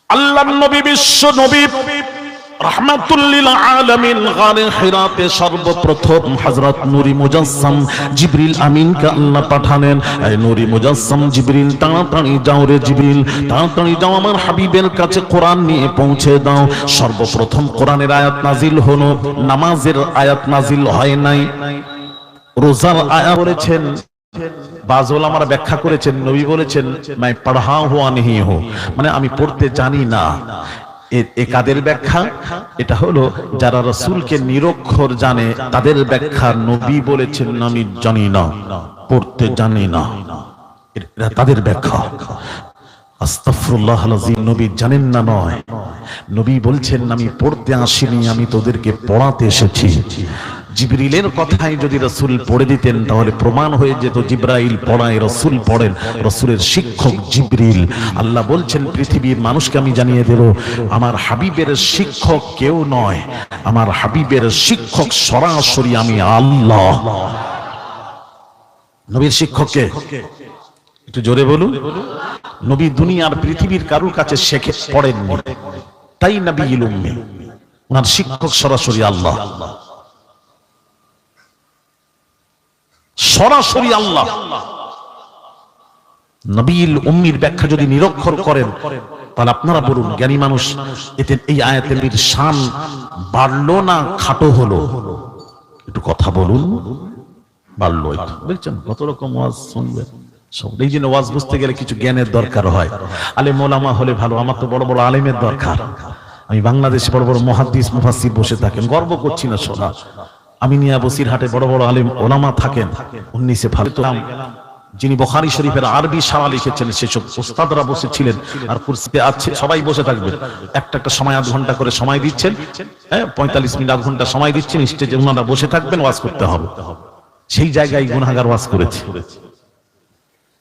আল্লাহর নবী বিশ্ব নবী রাহমাতুল লিল আলামিন গারে হিরাতে সর্বপ্রথম হযরত নূরি মুজাসসাম জিবরিল আমিনকে আল্লাহ পাঠালেন। এই নূরি মুজাসসাম জিবরিল, তাড়াতাড়ি যাও রে জিবরিল, তাড়াতাড়ি যাও আমার হাবিবের কাছে কোরআন নিয়ে পৌঁছে দাও। সর্বপ্রথম কোরআনের আয়াত নাজিল হলো, নামাজের আয়াত নাজিল হয় নাই, রোজার আয়াত করেছেন। বাজ ওলামারা ব্যাখ্যা করেছেন, নবী বলেছেন মাই পড়া হুয়া নেহি হো, মানে আমি পড়তে জানি না। এ কাদের ব্যাখ্যা? এটা হলো যারা রাসূলকে নিরক্ষর জানে তাদের ব্যাখ্যা। নবী বলেছেন আমি জানি না, পড়তে জানি না, এটা তাদের ব্যাখ্যা। আস্তাগফিরুল্লাহ আল-আযীম, নবী জানেন না নয়, নবী বলছেন আমি পড়তে আসিনি, আমি তোদেরকে পড়াতে এসেছি। জিবরিলের কথাই যদি রাসূল পড়ে দিতেন তাহলে প্রমাণ হয়ে যেত জিবরাইল পড়ায়, রাসূল পড়েন, রাসূলের শিক্ষক জিবরিল। আল্লাহ বলছেন পৃথিবীর মানুষকে আমি জানিয়ে দেব আমার হাবিবের শিক্ষক কেউ নয়, আমার হাবিবের শিক্ষক সরাসরি আমি আল্লাহ। নবীর শিক্ষককে একটু জোরে বলুন। নবী দুনিয়ার পৃথিবীর কারোর কাছে শেখে পড়েননি, তাই নবীউল উম্মি, ওনার শিক্ষক সরাসরি আল্লাহ, সরাসরি আল্লাহ। নবীল উম্মির ব্যাখ্যা যদি নিরক্ষর করেন তাহলে আপনারা বলুন জ্ঞানী মানুষ, এতে এই আয়াতের শান বাড়লো না খাটো হলো? একটু কথা বলুন। বাড়লো, বুঝছেন? কত রকম ওয়াজ শুনবেন সব। এই জন্য ওয়াজ বুঝতে গেলে কিছু জ্ঞানের দরকার হয়। আলেম ওলামা হলে ভালো, আমার তো বড় বড় আলেমের দরকার। আমি বাংলাদেশে বড় বড় মুহাদ্দিস মুফাসসির বসে থাকেন, গর্ব করছি না শোনা। আমি নিয়া বসিরহাটে বড় বড় আলেম ওলামা থাকেন। 19-এ ফালতাম যিনি বুখারী শরীফের আরবি সারা লিখেছেন সেসব উস্তাদরা বসেছিলেন, আর কুরসিতে আছে সবাই বসে থাকবেন। একটা সময় আধ ঘন্টা করে সময় দিচ্ছেন, 45 মিনিট আধ ঘন্টা সময় দিচ্ছেন, স্টেজে ওনারা বসে থাকবেন, ওয়াজ করতে হবে। সেই জায়গায় গুনাহগার ওয়াজ করেছে।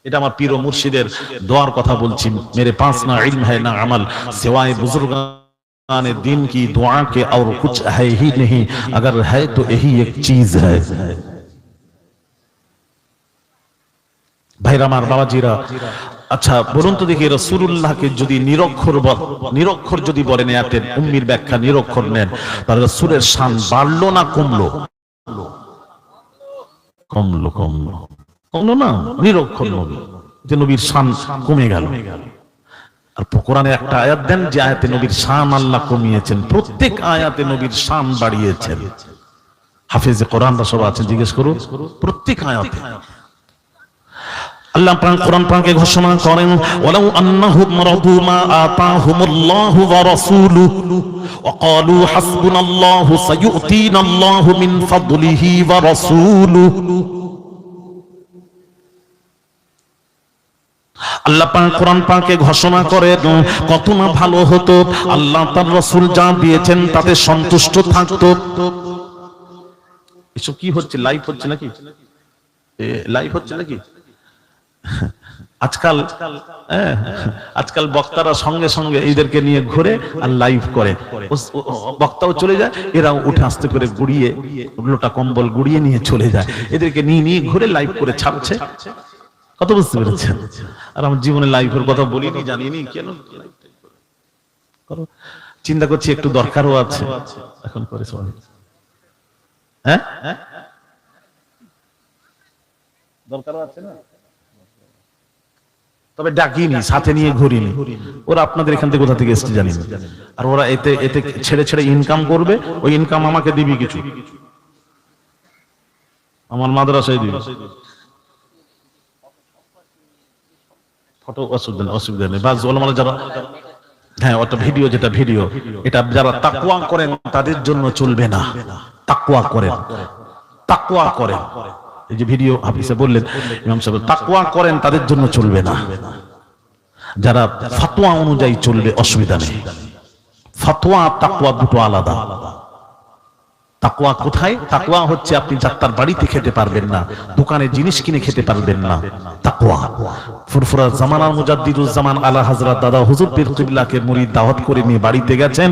এটা আমার পীর ও মুর্শিদের দোয়ার কথা বলছি। মেরে পাস না ইলম है ना अमल सिवाय बुजुर्गान दिन की दुआ के और कुछ है ही नहीं, अगर है तो यही एक चीज है। ভাইরা আমার, বাবাজিরা, আচ্ছা বলুন তো দেখি রাসূলুল্লাহকে যদি নিরক্ষর যদি বলেন আয়াতের উম্মির ব্যাখ্যা নিরক্ষর নেন, তাহলে রাসূলের শান বাড়লো না কমলো? কমলো, কমলো, কমলো না? নিরক্ষর নবী, যে নবীর শান কমে গেল। আর কোরআনে একটা আয়াত দেন যে আয়াতে নবীর শান আল্লাহ কমিয়েছেন, প্রত্যেক আয়াতে নবীর শান বাড়িয়েছেন। হাফেজে কোরআনরা সব আছেন, জিজ্ঞেস করুন। প্রত্যেক আয়াতে আল্লাহ পাক কোরআন পাকে ঘোষণা করেন ওয়ালাউ আন্নাহুম রাদু মা আতাহুমুল্লাহু ওয়া রাসূলুহু ওয়া ক্বালু হাসবুনাল্লাহু সায়ুতিনাল্লাহু মিন ফাদলিহি ওয়া রাসূলুহু। আল্লাহ পাক কোরআন পাকে ঘোষণা করেন কত না ভালো হতো আল্লাহ তার রাসূল যা দিয়েছেন তাতে সন্তুষ্ট থাকতো। এসব কি হচ্ছে? লাইভ হচ্ছে নাকি? লাইভ হচ্ছে নাকি? আজকাল বক্তারা সঙ্গে সঙ্গে এদেরকে নিয়ে ঘুরে আর লাইভ করে, বক্তাও চলে যায়, এরাও উঠে আসতে করে গুড়িয়ে লোটা কম্বল গুড়িয়ে নিয়ে চলে যায়, এদেরকে নিয়ে ঘুরে লাইভ করে ছাড়ছে। কত বুঝতে পেরেছেন? আর আমার জীবনে লাইভের কথা বলিনি, জানিনি কেন। চিন্তা করছি একটু দরকারও আছে এখন করে। হ্যাঁ, দরকারও আছে না, তবে ডাকিনি, সাথে নিয়ে ঘুরিনি। ওরা আপনাদের এখান থেকে কোথা থেকে এসছে জানি না। আর ওরা এতে ছেড়ে ছেড়ে ইনকাম করবে, ওই ইনকাম আমাকে দিবি কিছু, আমার মাদ্রাসায় দিবি। ফটো অসুবিধা নেই। বাস ওলামারা যারা, হ্যাঁ ওটা ভিডিও, যেটা ভিডিও এটা যারা তাকওয়া করেন তাদের জন্য চলবে না। তাকওয়া করেন, এই যে ভিডিও হাফিজে বললেন ইমাম সাহেব, তাকওয়া করেন তাদের জন্য চলবে না। যারা ফতোয়া অনুযায়ী চলবে অসুবিধা নেই। ফতোয়া তাকওয়া দুটো আলাদা। তাকওয়া কোথায়? তাকওয়া হচ্ছে আপনি যাত্রার বাড়িতে খেতে পারবেন না, দোকানে জিনিস কিনে খেতে পারবেন না। তাকওয়া ফুরফুরা জামানার মুজাদ্দিদুজ্জামান আলা হযরত দাদা হুজুর পীর কিবলাকে মুরিদ দাওয়াত করে নিয়ে বাড়িতে গেছেন,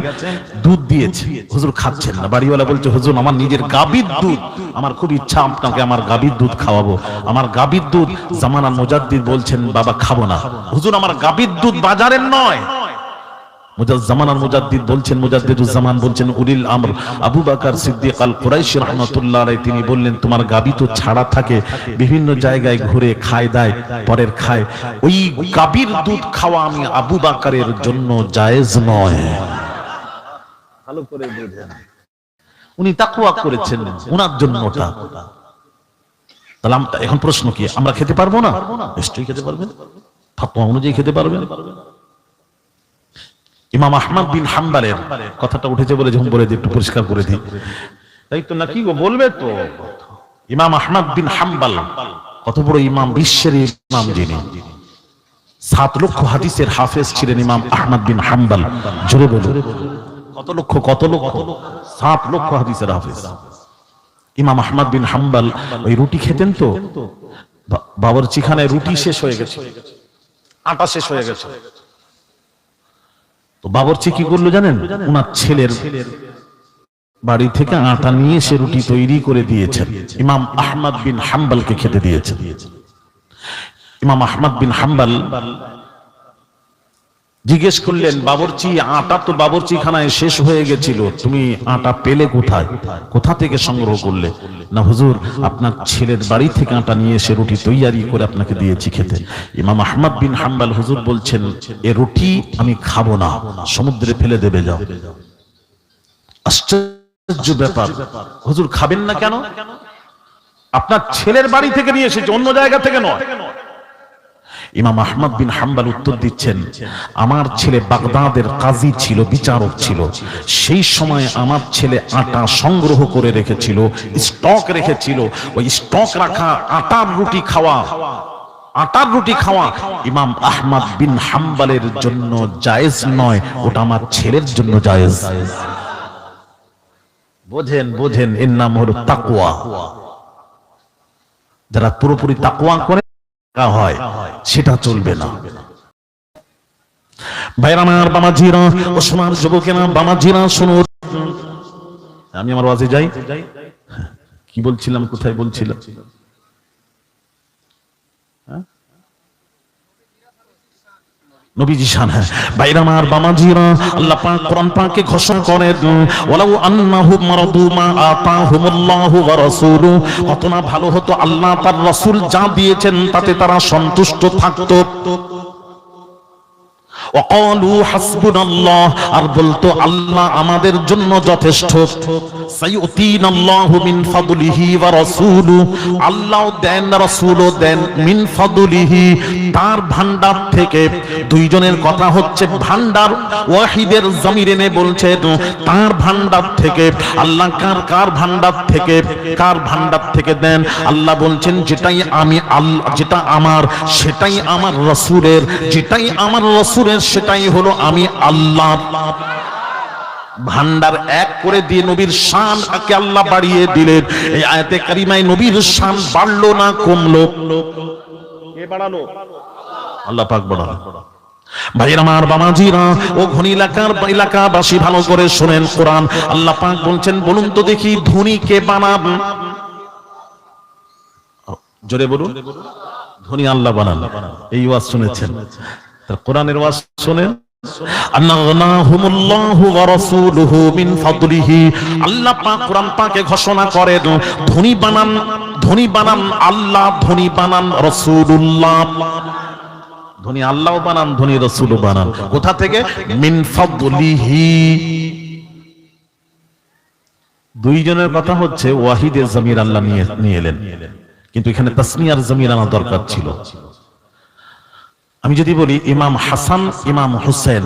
দুধ দিয়েছে, হুজুর খাচ্ছেন না। বাড়িওয়ালা বলছে হুজুর আমার নিজের গাভীর দুধ, আমার খুব ইচ্ছা আপনাকে আমার গাভীর দুধ খাওয়াবো, আমার গাভীর দুধ। জামানার মুজাদ্দিদ বলছেন বাবা খাবো না। হুজুর আমার গাভীর দুধ বাজারের নয়, মুজাজ্জামান আর মুজাদ্দিদ বলছেন, মুজাদ্দিদুজ্জামান বলছেন উলিল আমর আবু বকর সিদ্দিক আল কুরাইশি রাহমাতুল্লাহ আলাইহি, তিনি বললেন তোমার গাবি তো ছাড়া থাকে, বিভিন্ন জায়গায় ঘুরে খায় দায়, পরের খায়, ওই গাবির দুধ খাওয়া আমি আবু বকরের জন্য জায়েজ নয়। ভালো করে বুঝেন, উনি তাকওয়া করেছেন, ওনার জন্য ওটা। তাহলে এখন প্রশ্ন কি, আমরা খেতে পারবো না? নিশ্চয়ই খেতে পারবেন, ফাতোয়া অনুযায়ী খেতে পারবেন। ইমাম আহমদ বিন হাম্বলের কথাটা উঠেছে বলে যখন বলে দিই, একটু পরিষ্কার করে দিই, তাই তো নাকি গো, বলবে তো। ইমাম আহমদ বিন হাম্বল কত বড় ইমাম, বিশ্বের ইমাম, যিনি 7 লক্ষ হাদিসের হাফেজ ছিলেন ইমাম আহমদ বিন হাম্বল। জোরে বলুন, কত লক্ষ? 7 লক্ষ হাদিসের হাফেজ ইমাম আহমদ বিন হাম্বল। ওই রুটি খেতেন তো, বাবরচিখানায় রুটি শেষ হয়ে গেছে, আটা শেষ হয়ে গেছে, তো বাবরচি কি করলো জানেন? ওনার ছেলের বাড়ি থেকে আটা নিয়ে সে রুটি তৈরি করে দিয়েছেন, ইমাম আহমদ বিন হাম্বলকে খেতে দিয়েছেন। ইমাম আহমদ বিন হাম্বল জিজ্ঞেস করলেন, বাবরচি আটা তো বাবরচিখানায় শেষ হয়ে গেছিল, তুমি আটা পেলে কোথায়, কোথা থেকে সংগ্রহ করলে? না হুজুর, আপনার ছেলের বাড়ি থেকে আটা নিয়ে এসে রুটি তৈরি করে আপনাকে দিয়েছি খেতে। ইমাম আহমদ বিন হাম্বল হুজুর বলছেন, এ রুটি আমি খাবো না, সমুদ্রে ফেলে দেবে যাও। আশ্চর্য ব্যাপার, হুজুর খাবেন না কেন? আপনার ছেলের বাড়ি থেকে নিয়ে এসেছে, অন্য জায়গা থেকে নয়। ইমাম আহমদ বিন হাম্বল উত্তর দিচ্ছেন, আমার ছেলে বাগদাদের কাজী ছিল, বিচারক ছিল, সেই সময় আমার ছেলে আটা সংগ্রহ করে রেখেছিল, স্টক রেখেছিল, ওই স্টক রাখা আটার রুটি খাওয়া ইমাম আহমদ বিন হাম্বলের জন্য জায়েজ নয়, ওটা আমার ছেলের জন্য জায়েজ। বোঝেন, এর নাম হলো তাকওয়া। যারা পুরোপুরি তাকওয়া করে হয় সেটা চলবে না। ভাইরা আমার, বামাজিরা, ওসমান যুবকেরা, বামাজিরা শুনুন, আমি আমার ওয়াজে যাই, কি বলছিলাম, কোথায় বলছিলাম? নবীজি শান। ভাইরা আমার, বামাজিরা, আল্লাহ পাক কোরআন পাকে ঘোষণা করেন, ওয়ালাউ আন্নাহুম মারাদু মা আতাহুমুল্লাহু ওয়া রাসূলুহু, কত না ভালো হতো আল্লাহ তার রাসূল যা দিয়েছেন তাতে তারা সন্তুষ্ট থাকতো। ওয়াকালু হাসবুনাল্লাহ, আর বলতো আল্লাহ আমাদের জন্য যথেষ্ট। সাইয়ুতিনাল্লাহু মিন ফাদলিহি ওয়া রাসূলুহু, আল্লাহ দেন, রাসূলও দেন, মিন ফাদলিহি, তার ভান্ডার থেকে। দুইজনের কথা হচ্ছে ভান্ডার, ওয়াহিদের জমির এনে বলছে তার ভান্ডার থেকে। আল্লাহ কার ভান্ডার থেকে দেন? আল্লাহ বলছেন যেটাই আমি আল্লাহ, যেটা আমার সেটাই আমার রাসূলের, যেটাই আমার রাসূলের সেটাই হলো আমি আল্লাহ। ভান্ডার এক করে দিয়ে নবীর শানকে আল্লাহ বাড়িয়ে দিলেন। এই আয়াতে কারিমায় নবীর শান বাড়লো না কমলো? কে বাড়ালো? আল্লাহ পাক বাড়ালো। ভাইরা আমার, বামাজিরা, ও ঘনি এলাকাবাসী ভালো করে শুনেন কোরআন। আল্লাহ পাক বলছেন, বলুন তো দেখি ধনী কে বানান? জোরে বলুন, ধনী আল্লাহ বানান। এই ওয়াজ শুনেছেন? কোরআনের ওয়াজ শুনেন। আন্নাগনাহুমুল্লাহু ওয়া রাসূলুহু মিন ফাদলিহি, আল্লাহ পাক কোরআন পাকে ঘোষণা করেন, ধনী বানান আল্লাহ, ধনী বানান রাসূলুল্লাহ। ধনী আল্লাহও বানান, ধনী রাসূলও বানান। কোথা থেকে? মিন ফাদলিহি। দুইজনের কথা হচ্ছে ওয়াহিদের জমির আল্লাহ নিয়ে এলেন, কিন্তু এখানে তাসনিয়ার জমির আনা দরকার ছিল। আমি যদি বলি ইমাম হাসান, ইমাম হুসেন,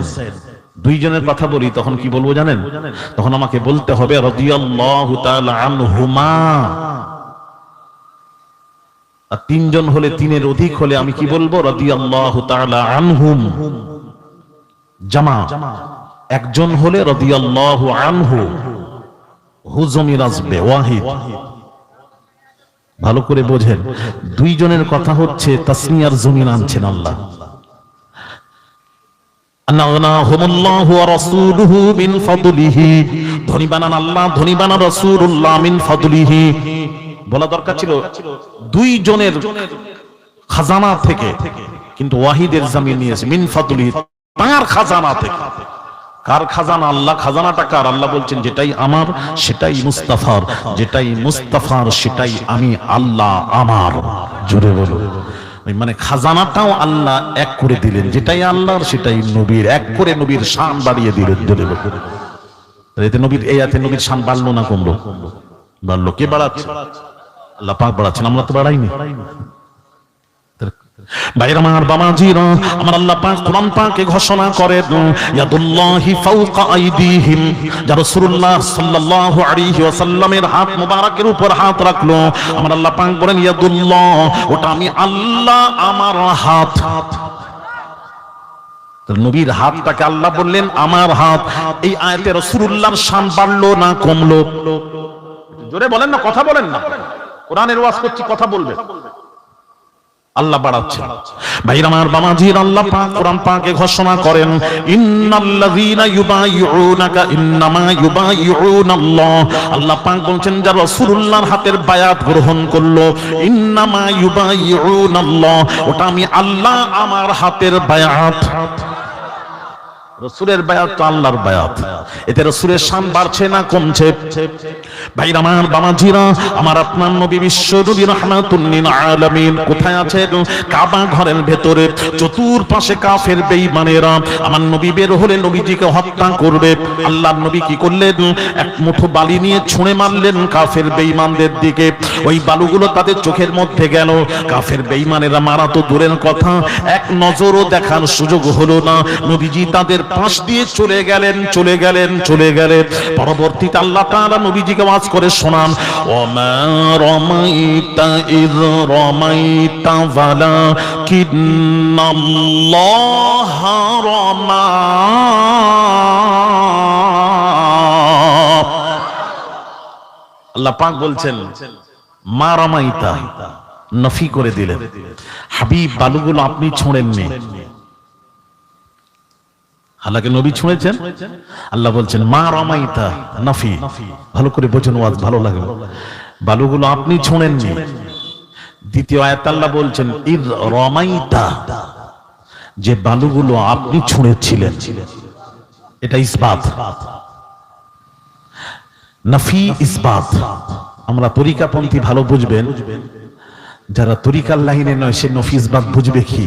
দুইজনের কথা বলি, তখন কি বলবো জানেন? তখন আমাকে বলতে হবে রাদিয়াল্লাহু তাআলা আনহুমা। আর তিনজন হলে, তিনের অধিক হলে আমি কি বলবো? রাদিয়াল্লাহু তাআলা আনহুম। জামা একজন হলে রাদিয়াল্লাহু আনহু, হু জমির আসবে ওয়াহিদ। ভালো করে বোঝেন, দুইজনের কথা হচ্ছে তাসনিয়ার জমিন আনছেন আল্লাহ। আন্নাগনাহুমুল্লাহু ওয়া রাসূলুহু মিন ফাদলিহি, ধনী বানান আল্লাহ, ধনী বানান রাসূলুল্লাহ মিন ফাদলিহি। বলা দরকার ছিল দুইজনের খাজানা থেকে, কিন্তু ওয়াহিদের জমিন নিয়েছে মিন ফাদলিহি, তার খাজানা থেকে। কার খাজানা? আল্লাহ। খাজানাটা কার? আল্লাহ বলছেন যেটাই আমার সেটাই মুস্তাফার, যেটাই মুস্তাফার সেটাই আমি আল্লাহ আমার। জোরে বলো। মানে খাজানাটাও আল্লাহ এক করে দিলেন, যেটাই আল্লাহর সেটাই নবীর, এক করে নবীর শান বাড়িয়ে দিলেন। জোরে বলো। এতে নবীর, এই আয়াতে নবীর শান বাড়লো না কমলো? বাড়লো। কে বাড়াচ্ছে? আল্লাহ পাক বাড়াচ্ছেন, আমরা তো বাড়াইনি। ভাইরা আমার, বাবাজিরা আমার, আল্লাহ পাক কোরআন পাকে ঘোষণা করেন ইয়াদুল্লাহি ফাওকা আইদিহিম, যা রাসূলুল্লাহ সাল্লাল্লাহু আলাইহি ওয়াসাল্লামের হাত মোবারকের উপর হাত রাখলো, আমার আল্লাহ পাক বলেন ইয়াদুল্লাহ, ওটা আমি আল্লাহ আমার হাত। নবীর হাতটাকে আল্লাহ বললেন আমার হাত। এই আয়াতে রাসূলুল্লাহর শান বাড়লো না কমলো? জোরে বলেন না, কথা বলেন না। কোরআনের ওয়াজ করছি, কথা বলবে। আল্লাহ বাড়াচ্ছে। ভাইরা আমার, বাবাজির, আল্লাহ পাক কোরআন পাকে ঘোষণা করেন ইন্নাল্লাযীনা ইউবাইউনাকা ইন্নামা ইউবাইউনাল্লাহ। আল্লাহ পাক বলছেন যারা রাসূলুল্লাহর হাতের বায়াত গ্রহণ করলো, ইন্নামা ইউবাইউনাল্লাহ, ওটা আমি আল্লাহ আমার হাতের বায়াত। রাসূলের বায়াত তো আল্লাহর বায়াত। এতে রাসূলের শান বাড়ছে না কমছে? ভাইরা আমার, বাবাজিরা আমার, আপনার নবী বিশ্ব নবী রাহমাতুল লিল আলামিন কোথায় আছেন? কাবা ঘরের ভেতরে। চতুর্পাশে কাফের বেঈমানেরা আমার নবী বের হলে নবীজিকে হত্যা করবে। আল্লাহর নবী কি করলেন? এক মুঠো বালি নিয়ে ছুঁড়ে মারলেন কাফের বেঈমানদের দিকে। ওই বালুগুলো তাদের চোখের মধ্যে গেল। কাফের বেঈমানেরা মারা তো দূরের কথা, এক নজরও দেখার সুযোগ হলো না। নবীজি তাদের পাশ দিয়ে চলে গেলেন। পরবর্তীতে আল্লাহ তাআলা নবীজিকে ওয়াজ করে শোনান, ওমা রামাইতা ইয রামাইতা ওয়ালাকিন্নাল্লাহ রামা। আল্লাহ পাক বলছেন মা রামাইতা, নফি করে দিলেন। হাবিব, বালুগুলো আপনি ছুঁড়েননি। হালাকে নবী ছুঁড়েছেন। আল্লাহ বলছেন মা রামাইতা, নাফি। ভালো করে বোঝেন, ওয়াজ ভালো লাগবে। বালুগুলো আপনি ছুঁড়েননি। দ্বিতীয় আয়াত আল্লাহ বলছেন ইয রামাইতা, যে বালুগুলো আপনি ছুঁড়েছিলেন। এটা ইসবাত, নাফি ইসবাত। আমরা তরিকাপন্থী ভালো বুঝবেন, যারা তরিকার লাইনে নয় সে নফি ইসবাত বুঝবে কি?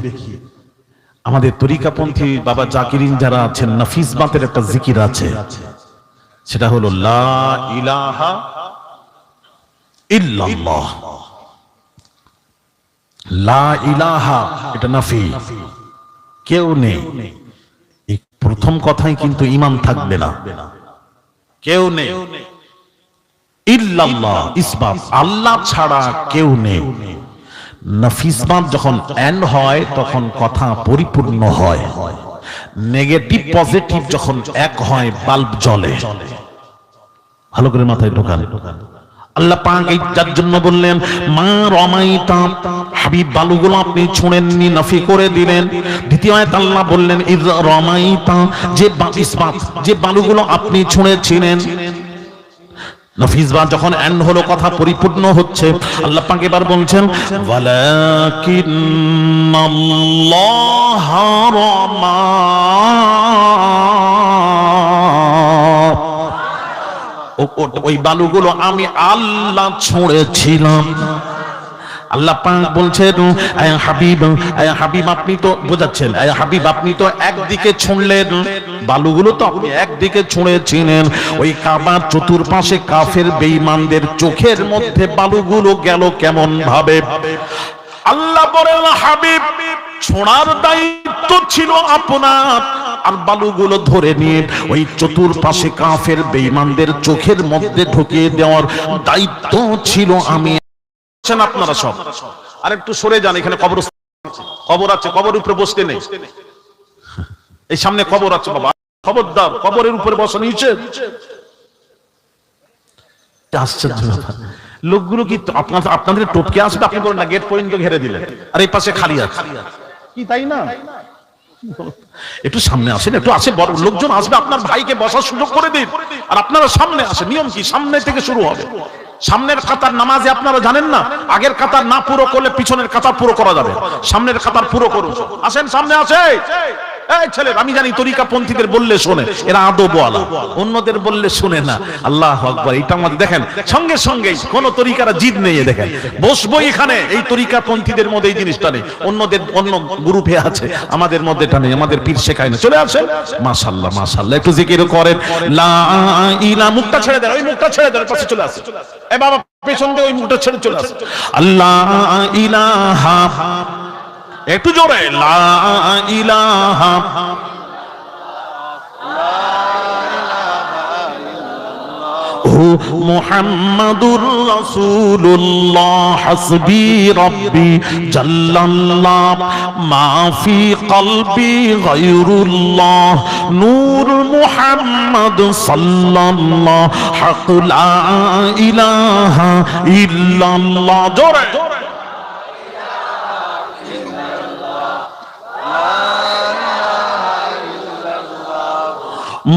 আমাদের তরিকাপন্থী বাবা জাকিরিন যারা আছেন, নাফিস বাতের একটা জিকির আছে, সেটা হলো লা ইলাহা ইল্লাল্লাহ। লা ইলাহা, এটা নাফি, কেউ নেই। এই প্রথম কথাই কিন্তু ঈমান থাকবে না, কেউ নেই। ইল্লাল্লাহ ইসবাত, আল্লাহ ছাড়া কেউ নেই। নাফিসবাদ যখন এন্ড হয় তখন কথা পরিপূর্ণ হয়। নেগেটিভ পজিটিভ যখন এক হয় বাল্ব জ্বলে। ভালো করে মাথায় ঢোকান। আল্লাহ পাক যার জন্য বললেন মা রামাইতা, হাবিব বালুগুলো আপনি ছুঁড়েননি, নফি করে দিলেন। দ্বিতীয় আয়াত আল্লাহ বললেন ইয রামাইতা, যে বালুগুলো আপনি ছুঁড়েছিলেন। নফিসবাদ যখন এন্ড হলো, কথা পরিপূর্ণ হচ্ছে। আল্লাহ পাক এবার বলছেন ওয়ালাকিন্নাল্লাহ রামা, ওই বালুগুলো আমি আল্লাহ ছুঁড়েছিলাম। আল্লাহ পাক বলছেন আয়া হাবিব আপনি তো বোঝাচ্ছেন, আয়া হাবিব আপনি তো একদিকে ছুঁড়লেন, বালুগুলো তো আপনি একদিকে ছুঁড়েছিলেন। ওই কাবার চতুর্পাশে কাফের বেঈমানদের চোখের মধ্যে বালুগুলো গেল কেমন ভাবে? আল্লাহ বলেন হাবিব, ছোঁড়ার দায়িত্ব ছিল আপনার, আর বালুগুলো ধরে নিয়ে ওই চতুর্পাশে কাফের বেঈমানদের চোখের মধ্যে ঢুকিয়ে দেওয়ার দায়িত্ব ছিল আমি। আপনারা সব আর একটু সরে যান, এখানে কবর আছে, কবরের উপরে বসতে নেই। এই সামনে কবর আছে বাবা, খবরদার, কবরের উপরে বসা নিচে। আশ্চর্য ব্যাপার, লোকগুলো কি আপনাদের টপকে আসবে? আপনি বলেন না গেট পর্যন্ত ঘেরে দিলেন, আর এই পাশে খালি আছে কি, তাই না? একটু সামনে আসেন, একটু আসে, বড় লোকজন আসবে, আপনার ভাইকে বসার সুযোগ করে দিন। আর আপনারা সামনে আসেন। নিয়ম কি? সামনে থেকে শুরু হবে। সামনের কাতার নামাজে আপনারা জানেন না, আগের কাতার না পুরো করলে পিছনের কাতার পুরো করা যাবে। সামনের কাতার পুরো করুন। আসেন, সামনে আসে। এই ছেলে, আমি জানি তরিকা পন্থীদের বললে শোনে, এরা আদবওয়ালা, অন্যদের বললে শুনে না। আল্লাহু আকবার। এটা আমাদের দেখেন সঙ্গে সঙ্গেই কোন তরিকারা জিদ নেই, দেখেন বসবো এখানে, এই তরিকা পন্থীদের মধ্যে এই জিনিসটা নেই, অন্যদের অন্য গ্রুপে আছে, আমাদের মধ্যে এটা নেই, আমাদের পীর শেখায় না। চলে আসে, মাশাআল্লাহ মাশাআল্লাহ, একটু জিকির করেন লা ইলাহা। মুখটা ছেড়ে দেন, ওই মুখটা ছেড়ে দেন, পাশে চলে আসে। এ বাবা পেছন দিয়ে ওই মুখটা ছেড়ে চলে আসে। আল্লাহ ইলাহা, একটু জোরে, লা ইলাহা মুহাম্মাদুর রাসূলুল্লাহ হাসবি রাব্বি জাল্লাল্লাহ মা ফি কলবি গায়রুল্লাহ নূর মুহাম্মদ সাল্লাল্লাহ হক লা ইলাহা ইল্লাল্লাহ। জোরে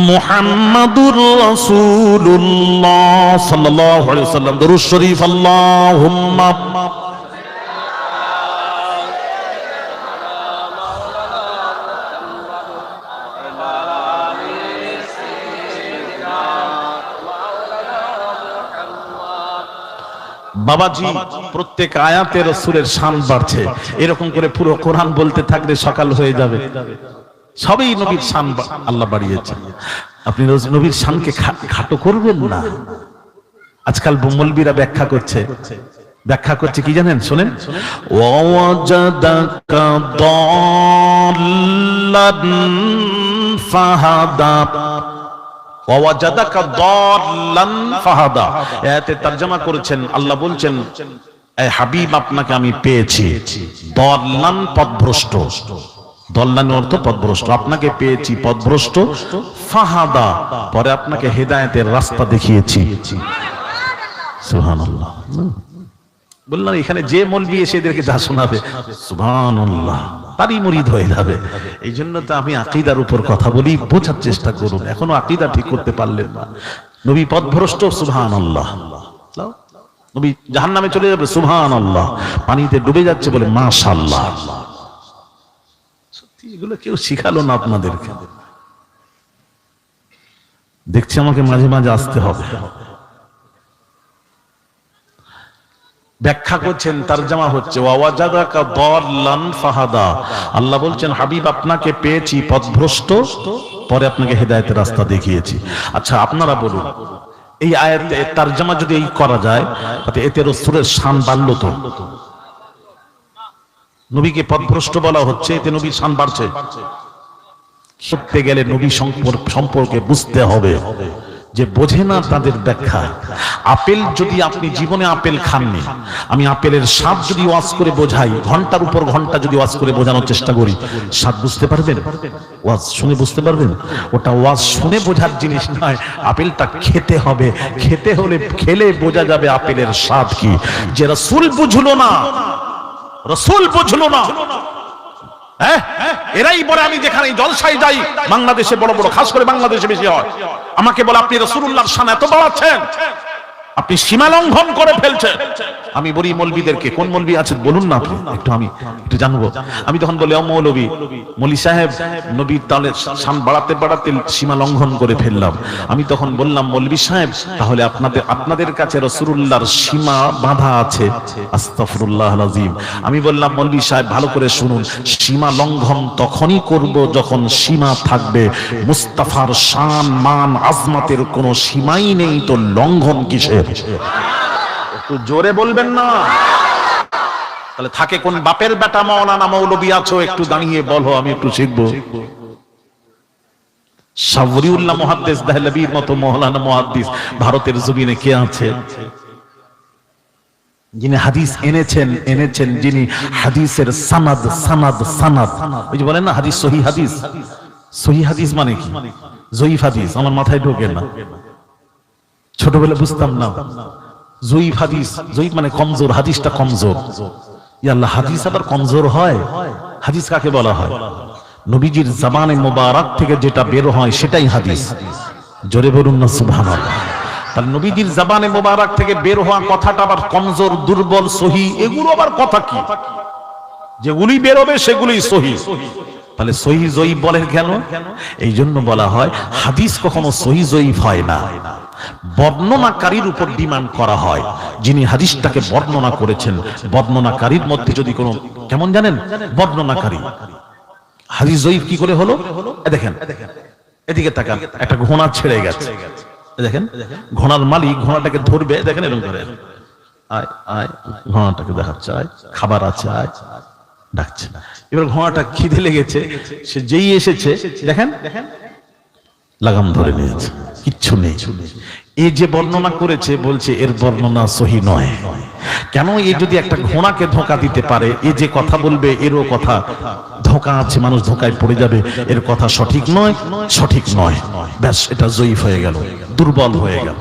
মুহাম্মাদুর রাসূলুল্লাহ সাল্লাল্লাহু আলাইহি ওয়াসাল্লাম। দরুদ শরীফ আল্লাহুম্মা বাবাজি, প্রত্যেক আয়াতে রাসূলের শান বাড়ছে, এরকম করে পুরো কোরআন বলতে থাকলে সকাল হয়ে যাবে। সবই নবীর শান আল্লাহ বাড়িয়েছেন, আপনি নবীর শানকে খাটো করবেন না। আজকাল মৌলবীরা ব্যাখ্যা করছে কি জানেন, শুনেন, ওয়াজাদাকা দাল্লান ফাহাদা, ওয়াজাদাকা দাল্লান ফাহাদা। এতে তরজমা করেছেন, আল্লাহ বলছেন এ হাবিব আপনাকে আমি পেয়েছি, দাল্লান পথভ্রষ্ট, দল্লান অর্থ পথভ্রষ্ট, আপনাকে পেয়েছি পথভ্রষ্ট, ফাহাদা পরে আপনাকে হেদায়েতের রাস্তা দেখিয়েছি। সুবহানাল্লাহ। বললাম এখানে যে মৌলবি এসে এদেরকে যা শোনাবে সুবহানাল্লাহ তারই মুরিদ হয়ে যাবে। এই জন্য তো আমি আকীদার উপর কথা বলি, বোঝার চেষ্টা করুন। এখনো আকীদা ঠিক করতে পারলেন না, নবী পথভ্রষ্ট, সুবহানাল্লাহ। নবী জাহান্নামে চলে যাবে, সুবহানাল্লাহ। পানিতে ডুবে যাচ্ছে বলে মাশাআল্লাহ। এগুলো কেউ শিখালো না আপনাদেরকে, দেখছি আমাকে মাঝে মাঝে আসতে হবে। ব্যাখ্যা করছেন, তরজমা হচ্ছে ওয়াজাদাকা দাল্লান ফাহাদা। আল্লাহ বলছেন হাবিব আপনাকে পেয়েছি পথভ্রষ্ট, পরে আপনাকে হেদায়েতের রাস্তা দেখিয়েছি। আচ্ছা আপনারা বলুন, এই আয়াতে তরজমা যদি এই করা যায় তাতে এতে রাসূলের শান বাড়লো তো? নবীকে পথভ্রষ্ট বলা হচ্ছে, এতে নবীর শান বাড়ছে। সত্যি গেলে নবী সম্পর্কে বুঝতে হবে, যে বোঝে না তাদের ব্যাখ্যা। আপেল যদি আপনি জীবনে আপেল খাননি, আমি আপেলের স্বাদ যদি ওয়াজ করে বোঝাই, ঘন্টার উপর ঘন্টা যদি ওয়াজ করে বোঝানোর চেষ্টা করি, স্বাদ বুঝতে পারবেন? ওয়াজ শুনে বুঝতে পারবেন? ওটা ওয়াজ শুনে বোঝার জিনিস নয়, আপেলটা খেতে হবে, খেতে হলে খেলে বোঝা যাবে আপেলের স্বাদ কি। যে রাসূল বুঝলো না, রাসূল বুঝলো না, এরাই বলে আমি যেখানে জলসায় যাই, বাংলাদেশে বড় বড়, খাস করে বাংলাদেশে বেশি হয়, আমাকে বলে আপনি রাসূলুল্লাহর শান এত বাড়াচ্ছেন, আপনি সীমা লঙ্ঘন করে ফেলছেন। আমি বলি মৌলবীদেরকে, কোন মৌলবী আছেন বলুন না, আমি একটু জানবো। আমি তখন বলি ও মৌলবী, মৌলী সাহেব নবীর তাহলে শান বাড়াতে বাড়াতে সীমা লঙ্ঘন করে ফেললাম। আমি তখন বললাম মৌলবী সাহেব, তাহলে আপনাদের কাছে রাসূলুল্লাহর সীমা বাঁধা আছে। আস্তাগফিরুল্লাহল আযীম। আমি বললাম মৌলবী সাহেব ভালো করে শুনুন, সীমা লঙ্ঘন তখনই করব যখন সীমা থাকবে। মুস্তাফার শান মান আজমাতের কোনো সীমাই নেই, তো লঙ্ঘন কিসের? একটু জোরে বলবেন না? তাহলে থাকে কোন বাপের বেটা মাওলানা মৌলবী আছো, একটু দাঁড়িয়ে বলো, আমি একটু শিখবো। সাবরিউল্লাহ মুহাদ্দিস দেহলভীর মতো মাওলানা মুহাদ্দিস ভারতের জমিনে কে আছে যিনি হাদিস এনেছেন যিনি হাদিসের সানাদ সানাদ সানাদ, ওই যে বলেন না হাদিস সহিহ হাদিস, সহিহ হাদিস মানে কি, জয়ীফ হাদিস আমার মাথায় ঢোকে না, ছোটবেলা বুঝতাম না। জয়ীফ হাদিস, জয়ীফ মানে কমজোর, হাদিসটা কমজোর। ইয়া আল্লাহ, হাদিস আবার কমজোর হয়? হাদিস কাকে বলা হয়? নবীজির জবানে মোবারক থেকে যেটা বের হয় সেটাই হাদিস। জোরে বলুন না সুবহানাল্লাহ। তাহলে নবীজির জবানে মোবারক থেকে বের হওয়া কথাটা আবার কমজোর, দুর্বল, সহিহ, এগুলো আবার কথা কি? যেগুলি বেরোবে সেগুলোই সহিহ। তাহলে সহিহ জয়ীফ বলেন কেন? এই জন্য বলা হয় হাদিস কখনো সহিহ জয়ীফ হয় না, বর্ণনাকারীর উপর ডিমান্ড করা হয়। যিনি হাদিসটাকে বর্ণনা করেছেন, বর্ণনাকারীর মধ্যে যদি কোনো, কেমন জানেন, বর্ণনাকারী হাদিস জয়ীফ কি করে হলো? দেখেন এদিকে তাকান, একটা ঘোড়া ছেড়ে গেছে, দেখেন ঘোড়ার মালিক ঘোড়াটাকে ধরবে, দেখেন এরকম করে আয় আয়, ঘোড়াটাকে দেখাচ্ছে আয়, খাবার আছে আয়, ডাকছে। এবার ঘোড়াটা খিদে লেগেছে, সে যেই এসেছে দেখেন লাগাম ধরে নিয়েছে, কিচ্ছু নেই। এই যে বর্ণনা করেছে বলছে এর বর্ণনা সহি নয়। কেন? এ যদি একটা ঘোড়াকে ধোঁকা দিতে পারে, এ যে কথা বলবে এরও কথা ধোঁকা আছে, মানুষ ধোঁকায় পড়ে যাবে, এর কথা সঠিক নয়, সঠিক নয়, ব্যাস এটা জয়ীফ হয়ে গেল, দুর্বল হয়ে গেল।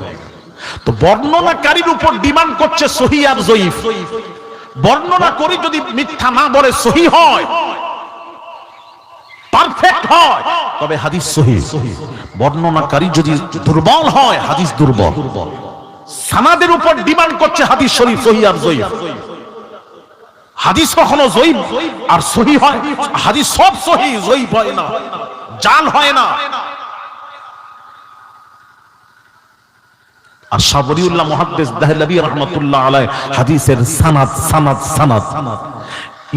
তো বর্ণনাকারীর উপর ডিমান্ড করছে সহি আর জয়ীফ। বর্ণনা করি যদি মিথ্যা না বলে সহি হয়, পারফেক্ট হয়, তবে হাদিস সহি। বর্ণনাকারী যদি দুর্বল হয়, হাদিস দুর্বল। সানাদের উপর ডিমান্ড করছে হাদিস শরীফ সহি আর জয়ীফ। হাদিস কখনো জয়ীফ আর সহি হয়, হাদিস সব সহি, জয়ীফ হয় না, জাল হয় না। আর সাবরিউল্লাহ মুহাদ্দিস দেহলভী রাহমাতুল্লাহ আলাইহি হাদিসের সানাদ সানাদ সানাদ,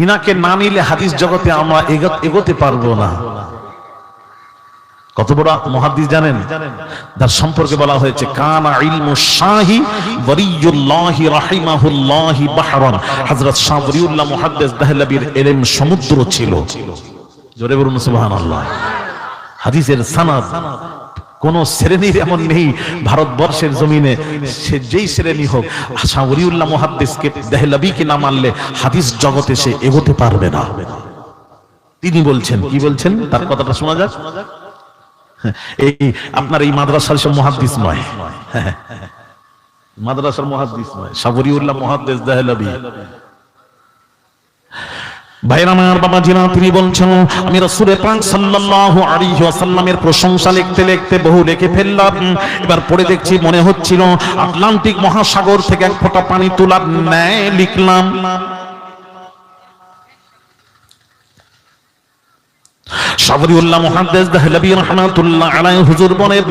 ইনাকে না নিলে হাদিস জগতে আমরা এগোতে পারবো না। কত বড় মুহাদ্দিস জানেন? তার সম্পর্কে বলা হয়েছে কানা ইলমু শাহি ওয়ালিউল্লাহি রাহিমাহুল্লাহি বাহরান। হযরত সাবরিউল্লাহ মুহাদ্দিস দেহলভীর ইলম সমুদ্র ছিল। জোরে বলুন সুবহানাল্লাহ। হাদিসের সানাদ কোন শ্রেণীর এমন নেই ভারতবর্ষের জমিনে, সে যেই শ্রেণী হোক, সাবরিউল্লাহ মুহাদ্দিসকে দেহলভীকে না মানলে হাদিস জগতে সে এগোতে পারবে না। তিনি বলছেন, কি বলছেন তার কথাটা শোনা যাক। এই আপনার এই মাদ্রাসার সব মুহাদ্দিস নয়, মাদ্রাসার মুহাদ্দিস নয়, সাবরিউল্লাহ মুহাদ্দিস দেহলভী। ভাইরা আমার, বাবাজিরা, তিনি বলছেন আমি রাসূল পাক সাল্লাল্লাহু আলাইহি ওয়াসাল্লামের প্রশংসা লিখতে লিখতে বহু লিখে ফেললাম। এবার পড়ে দেখছি মনে হচ্ছিল আটলান্টিক মহাসাগর থেকে এক ফোঁটা পানি তোলার ন্যায় লিখলাম। সাবরিউল্লাহ মুহাদ্দিস দেহলভী রাহমাতুল্লাহ আলাইহি হুজুর বলেন,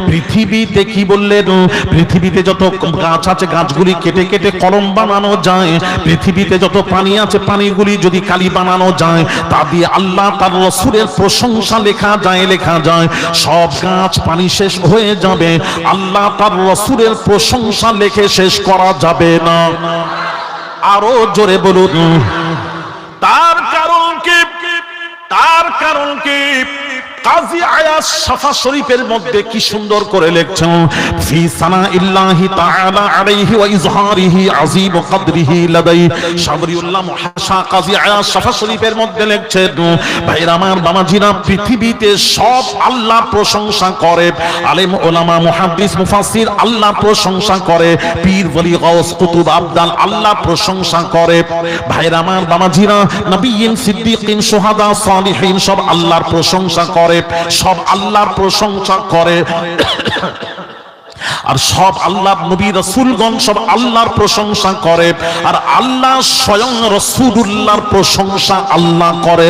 পৃথিবীতে কি বললেন, পৃথিবীতে যত গাছ আছে গাছগুলি কেটে কেটে কলম বানানো যায়, পৃথিবীতে যত পানি আছে পানিগুলি যদি কালি বানানো যায়, তা দিয়ে আল্লাহ তার রাসূলের প্রশংসা লেখা যায়। সব গাছ পানি শেষ হয়ে যাবে, আল্লাহ তার রাসূলের প্রশংসা লেখে শেষ করা যাবে না। আরো জোরে বলুন। তার কারণ কি? কাজী আয়াজ শাফা শরীফের মধ্যে কি সুন্দর করে লিখছেন, ফি সানাইল্লাহি তাআলা আলাইহি ওয়া ইজহারিহি আযীম কদরিহি লাদাই। সাবরিউল্লাহ মুহাশা কাজী আয়াজ শাফা শরীফের মধ্যে লিখছেন, ভাইরা আমার, বাবাজিরা, পৃথিবীতে সব আল্লাহর প্রশংসা করে, আলেম ওলামা মুহাদ্দিস মুফাসসির আল্লাহর প্রশংসা করে, পীর ওলি গাউস কুতুব আবদাল আল্লাহর প্রশংসা করে। ভাইরা আমার, বাবাজিরা, নবিয়্যিন সিদ্দিকিন শুহাদা সালিহিন সব আল্লাহর প্রশংসা করে, সব আল্লাহর প্রশংসা করে। আর সব আল্লাহর নবী রাসূলগণ সব আল্লাহর প্রশংসা করে, আর আল্লাহ স্বয়ং রাসূলুল্লাহর প্রশংসা আল্লাহ করে।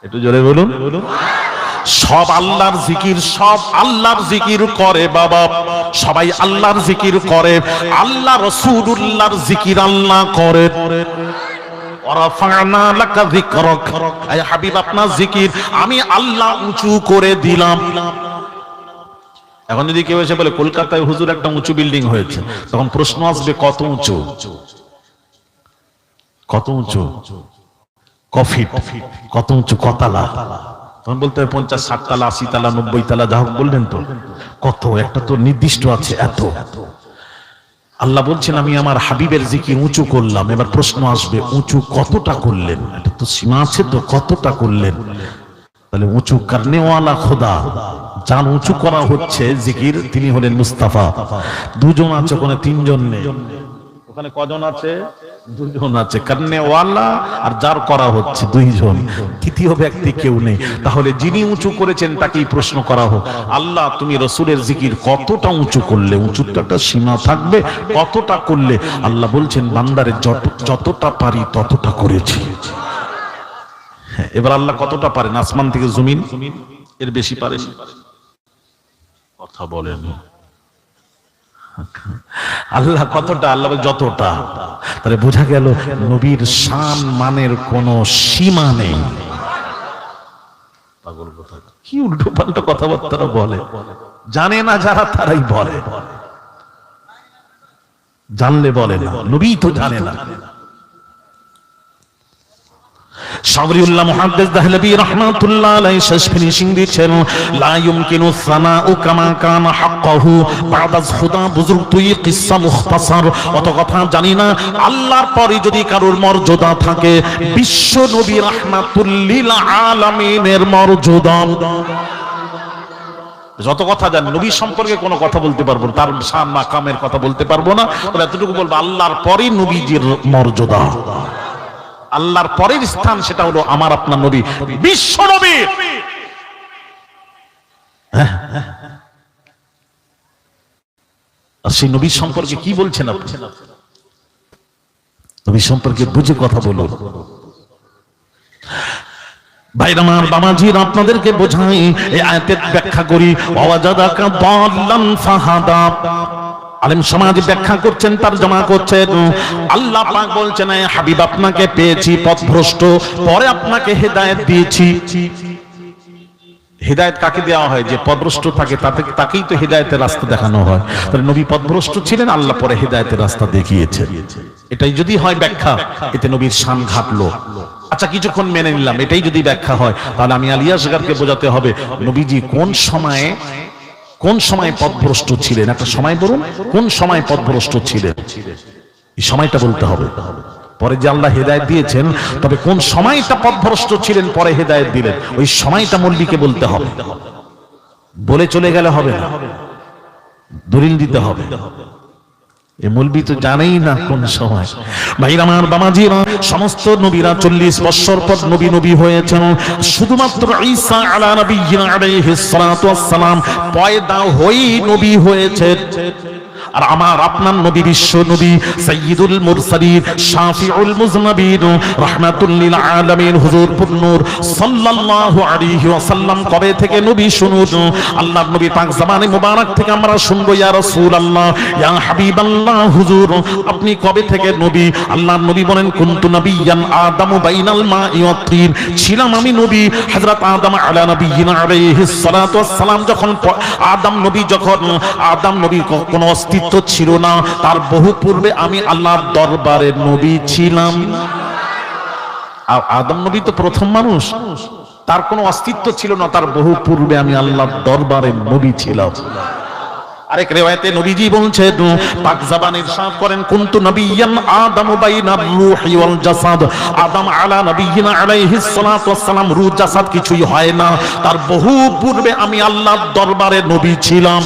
একটু জোরে বলুন। সব আল্লাহর জিকির, সব আল্লাহর জিকির করে বাবা, সবাই আল্লাহর জিকির করে, আল্লাহ রাসূলুল্লাহর জিকির আল্লাহ করে। ওয়ারাফা'না লাকা যিকরাক, আয় হাবিব আপনার জিকির আমি আল্লাহ উঁচু করে দিলাম। এখন যদি কেউ এসে বলে কলকাতায় হুজুর একটা উঁচু বিল্ডিং হয়েছে, তখন প্রশ্ন আসবে কত উঁচু? কত উঁচু? কফিট? কত উঁচু? কতালা? তখন বলতে হবে 50, 60 তালা, 80 তালা, 90 তালা, যা হোক বললেন তো কত, একটা তো নির্দিষ্ট আছে এত। আল্লাহ বলছেন আমি আমার হাবিবের জিকির উঁচু করলাম। এবার প্রশ্ন আসবে উঁচু কতটা করলেন? এটা তো সীমা আছে তো, কতটা করলেন? তাহলে উঁচু করনেওয়ালা খোদা, যার উঁচু করা হচ্ছে জিকির, তিনি হলেন মুস্তাফা। দুজন আছে, ওখানে তিনজন নেই। ওখানে কজন আছে? দুজন আছে, করনেওয়ালা আর যার করা হচ্ছে দুইজন, তৃতীয় ব্যক্তি কেউ নেই। তাহলে যিনি উঁচু করেছেন তাকেই প্রশ্ন করা হোক, আল্লাহ তুমি রাসূলের জিকির কতটা উঁচু করলে? উঁচুর একটা সীমা থাকবে, কতটা করলে? আল্লাহ বলছেন বান্দারে যতটা পারি ততটা করেছি। এবার আল্লাহ কতটা পারেন? আসমান থেকে জমিন এর বেশি পারেন? কথা বলেন। আল্লাহ কতটা? আল্লাহ যতটা। তাহলে বোঝা গেল নবীর শান মানের কোনো সীমা নেই। পাগল কথা, কি উল্টো পাল্টা কথাবার্তা বলে, জানে না যারা তারাই বলে, জানলে বলে না, নবী তো জানে না। শাবরিউল্লাহ মুহাদ্দিস দেহলভী রাহমাতুল্লাহ আলাইহি শেষ ফিনিশিং দিচ্ছেন, লা ইউমকিনু সানাউ কামা কানা হাক্কাহু বা'দা খুদা বুজুর্গ তুই কিসসা মুখতাসার। অত কথা জানি না, আল্লাহর পরে যদি কারোর মর্যাদা থাকে, বিশ্ব নবী রাহমাতুল লিল আলামিনের মর্যাদা। যত কথা জানি নবী সম্পর্কে কোনো কথা বলতে পারবো না, তার শান মাকামের কথা বলতে পারবো না, তবে এতটুকু বলবো আল্লাহর পরে নবীজির মর্যাদা, আল্লাহর পরের স্থান সেটা হলো আমার আপনার নবী, বিশ্ব নবী। আর সেই নবী সম্পর্কে কি বলছেন আপনি? নবী সম্পর্কে বুঝে কথা বলুন। ভাইরা আমার, বাবাজির আপনাদেরকে বোঝাই, এই আয়াতের ব্যাখ্যা করি। ওয়াজাদাকা দাল্লান ফাহাদা, আলেম সমাজ ব্যাখ্যা করছেন, তারজমা করছেন। আল্লাহ পাক বলছেন, হে হাবিব আপনাকে পেয়েছি পথভ্রষ্ট, পরে আপনাকে হেদায়েত দিয়েছি। হেদায়েত কাকে দেওয়া হয়? যে পথভ্রষ্ট থাকে তাকেই তো হেদায়েতের রাস্তা দেখানো হয়। তাহলে নবী পথভ্রষ্ট ছিলেন, আল্লাহ পরে হেদায়েতের রাস্তা দেখিয়েছেন। এটাই যদি হয় ব্যাখ্যা, এতে নবীর শান ঘাটলো। আচ্ছা, কিছুক্ষণ মেনে নিলাম, এটাই যদি ব্যাখ্যা হয়, তাহলে আমি আলী আসগারকে বোঝাতে হবে নবীজি কোন সময়ে পথভ্রষ্ট ছিলেন। একটা সময় বলুন, কোন সময় পথভ্রষ্ট ছিলেন, এই সময়টা বলতে হবে। পরে যে আল্লাহ হেদায়েত দিয়েছেন, তবে কোন সময়টা পথভ্রষ্ট ছিলেন পরে হেদায়েত দিলেন, ওই সময়টা মৌলবীকে বলতে হবে। বলে চলে গেলে হবে না, দলিল দিতে হবে। এই মৌলবী তো জানেই না কোন সময়। ভাইরা আমার, বাবাজিরা, সমস্ত নবীরা 40 বছর পর নবী হয়েছেন। শুধুমাত্র ঈসা আলা নবিয়্যিনা আলাইহিস সালাতু ওয়াস সালাম পয়দা হয়েই নবী হয়েছেন। আর আমার আপনার নবী বিশ্ব নবী সাইয়্যিদুল মুরসালিন শাফিউল মুযনবিন রাহমাতুল লিল আলামিন হুজুর নূর সাল্লাল্লাহু আলাইহি ওয়াসাল্লাম কবে থেকে নবী শুনুন। আল্লাহর নবী পাক জামানে মুবারক থেকে আমরা শুনবো, ইয়া রাসূলুল্লাহ, ইয়া হাবিবাল্লাহ, হুজুর আপনি কবে থেকে নবী? আল্লাহর নবী বলেন, কুনতু নবিয়ান আদামু বাইনাল মাই ওয়াত তিন, ছিলাম আমি নবী হযরত আদম আলা নবিয়্যিনা আলাইহিস সালাতু ওয়াস সালাম। যখন আদম নবী কোন অস্তিত্ব ছিল না, তার বহু পূর্বে আমি আল্লাহর দরবারে নবী ছিলাম। আদম নবী তো প্রথম মানুষ, তার কোনো অস্তিত্ব ছিল না, তার বহু পূর্বে আমি আল্লাহর দরবারে নবী ছিলাম। আরেক রিওয়ায়াতে নবীজি বলছেন, পাক জবান ইরশাদ করেন, কুনতু নবিয়ান আদামু বাইনার রূহি ওয়াল জাসাদ, আদম আলা নবিয়িনা আলাইহিস সালাতু ওয়াস সালাম, রূহ জাসাদ কিছুই হয় না, তার বহু পূর্বে আমি আল্লাহর দরবারে নবী ছিলাম।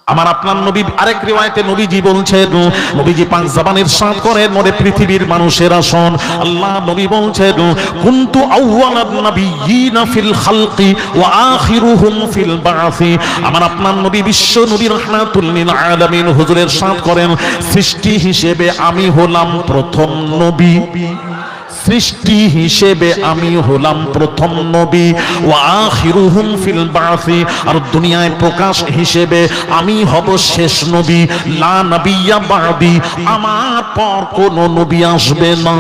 আমার আপনার নবী আরেক রিওয়ায়াতে নবীজি বলছেন, নবীজি পাক জবান ইরশাদ করেন, মোরে পৃথিবীর মানুষেরা শোন, আল্লাহ নবী বলছেন, কুনতু আউওয়ালান নাবিয়্যিনা ফিল খালকি ওয়া আখিরুহুম ফিল বা'সি। আমার আপনার নবী বিশ্ব নবী রাহমাতুল লিল আলামিন হুজুর ইরশাদ করেন, সৃষ্টি হিসেবে আমি হলাম প্রথম নবী, সৃষ্টি হিসেবে আমি হলাম প্রথম নবী, ওয়া আখিরুহুম ফিল বা'সি, আর দুনিয়ায় প্রকাশ হিসেবে আমি হব শেষ নবী। লা নবিয়্যা বা'দি, আমার পর কোন নবী আসবে না,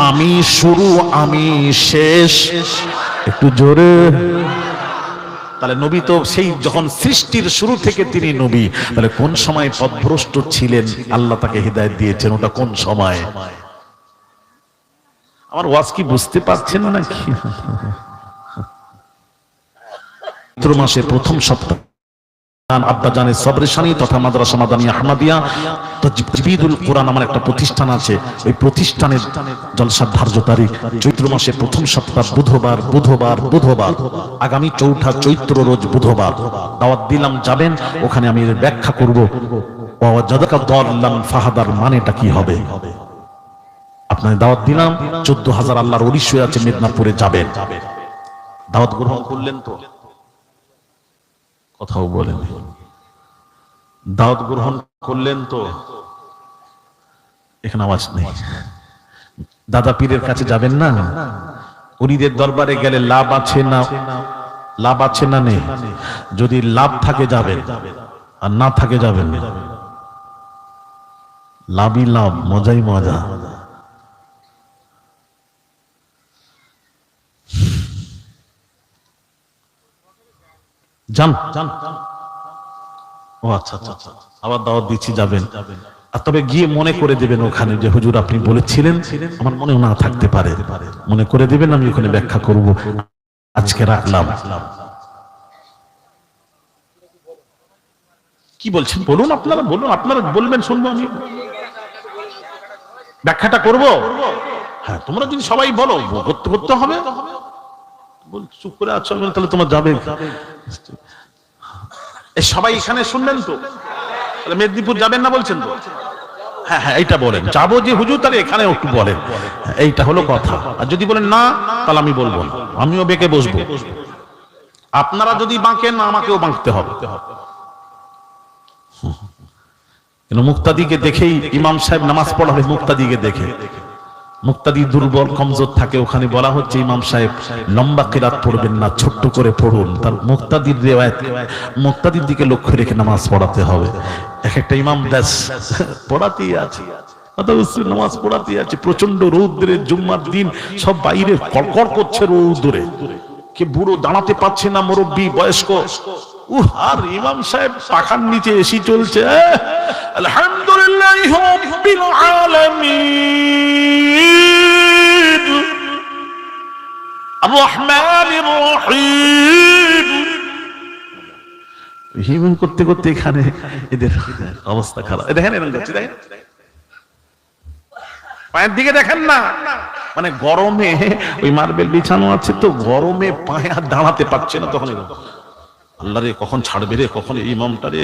আমি শুরু আমি শেষ। একটু জোরে। তাহলে নবী তো সেই যখন সৃষ্টির শুরু থেকে তিনি নবী, তাহলে কোন সময় পথভ্রষ্ট ছিলেন, আল্লাহ তাকে হিদায়াত দিয়েছেন, ওটা কোন সময়? আমার ওয়াজ কি বুঝতে পারছেন নাকি? চৈত্র মাসের প্রথম সপ্তাহ আব্বা জানের সবরেশানি তথা মাদ্রাসা মাদানিয়া আহমদিয়া তাজবিদুল কোরআন আমার একটা প্রতিষ্ঠান আছে, ওই প্রতিষ্ঠানের জলসার ধার্য তারিখ চৈত্র মাসের প্রথম সপ্তাহ বুধবার, আগামী 4 চৈত্র রোজ বুধবার। দাওয়াত দিলাম, যাবেন, ওখানে আমি ব্যাখ্যা করব ওয়াজাদাকা দাল্লান ফাহাদার মানেটা কি হবে। আপনার দাওয়াত দিলাম, 14,000 আল্লাহর ওলি শুয়ে আছে মেদিনীপুরে, যাবেন। দাওয়াত গ্রহণ করলেন তো? কথাও বলেন। দাওয়াত গ্রহণ করলেন তো? এখানে আওয়াজ নেই। দাদা পীরের কাছে যাবেন না? উনিদের দরবারে গেলে লাভ আছে না, লাভ আছে না নেই? যদি লাভ থাকে যাবেন, আর না থাকে যাবেন না। লাভই লাভ, মজাই মজা। যান। ও আচ্ছা আচ্ছা আচ্ছা, আবার দাওয়াত দিচ্ছি, যাবেন। আর তবে গিয়ে মনে করে দেবেন ওখানে যে হুজুর আপনি বলেছিলেন, আমার মনে না থাকতে পারে, মনে করে দেবেন, আমি ওখানে ব্যাখ্যা করব। আজকে রাখলাম। কি বলছেন বলুন, আপনারা বলুন, আপনারা বলবেন, শুনবো, আমি ব্যাখ্যাটা করব। হ্যাঁ, তোমরা যদি সবাই বলো করতে হবে, চুপ করে আছো, তাহলে তোমার যাবে। সবাই এখানে শুনবেন তো? মেদিনীপুর যাবেন না বলছেন তো? হ্যাঁ হ্যাঁ, এইটা বলেন, যাবো যে হুজুর, তাহলে এখানে একটু বলেন, এইটা হলো কথা। আর যদি বলেন না, তাহলে আমি বলবো না, আমিও বেঁকে বসবো। আপনারা যদি বাঁকেন, আমাকেও বাঁকতে হবে। মুক্তাদিকে দেখেই ইমাম সাহেব নামাজ পড়াবে, মুক্তাদিকে দেখে। মুক্তাদি দুর্বল কমজোর থাকে, ওখানে বলা হচ্ছে ইমাম সাহেব লম্বা কিরাত পড়বেন না, ছোট্ট করে পড়ুন। তার মুক্তাদির রিওয়ায়াত, মুক্তাদির দিকে লক্ষ্য রেখে নামাজ পড়াতে হবে। এক একটা ইমাম দাস পড়াতেই আছে, নামাজ পড়াতেই আছে, প্রচন্ড রৌদ্রে, জুম্মার দিন, সব বাইরে কড়কড় করছে রৌদ্রে, কে বুড়ো দাঁড়াতে পারছে না, মুরব্বী বয়স্ক, আর ইমাম সাহেব পাখার নিচে এসি চলছে। আলহামদুলিল্লাহ রাব্বিল আলামিন আর রহমানির রহিম। হিমন করতে করতে এখানে এদের অবস্থা খারাপ। দেখেন এরকম যাচ্ছে, দেখেন পায়ের দিকে দেখেন না, মানে গরমে ওই মার্বেল বিছানো আছে তো, গরমে পায়ে আর দাঁড়াতে পারছে না। তখন আল্লাহ রে, কখন ছাড়বে রে, কখন এই ইমামটা রে,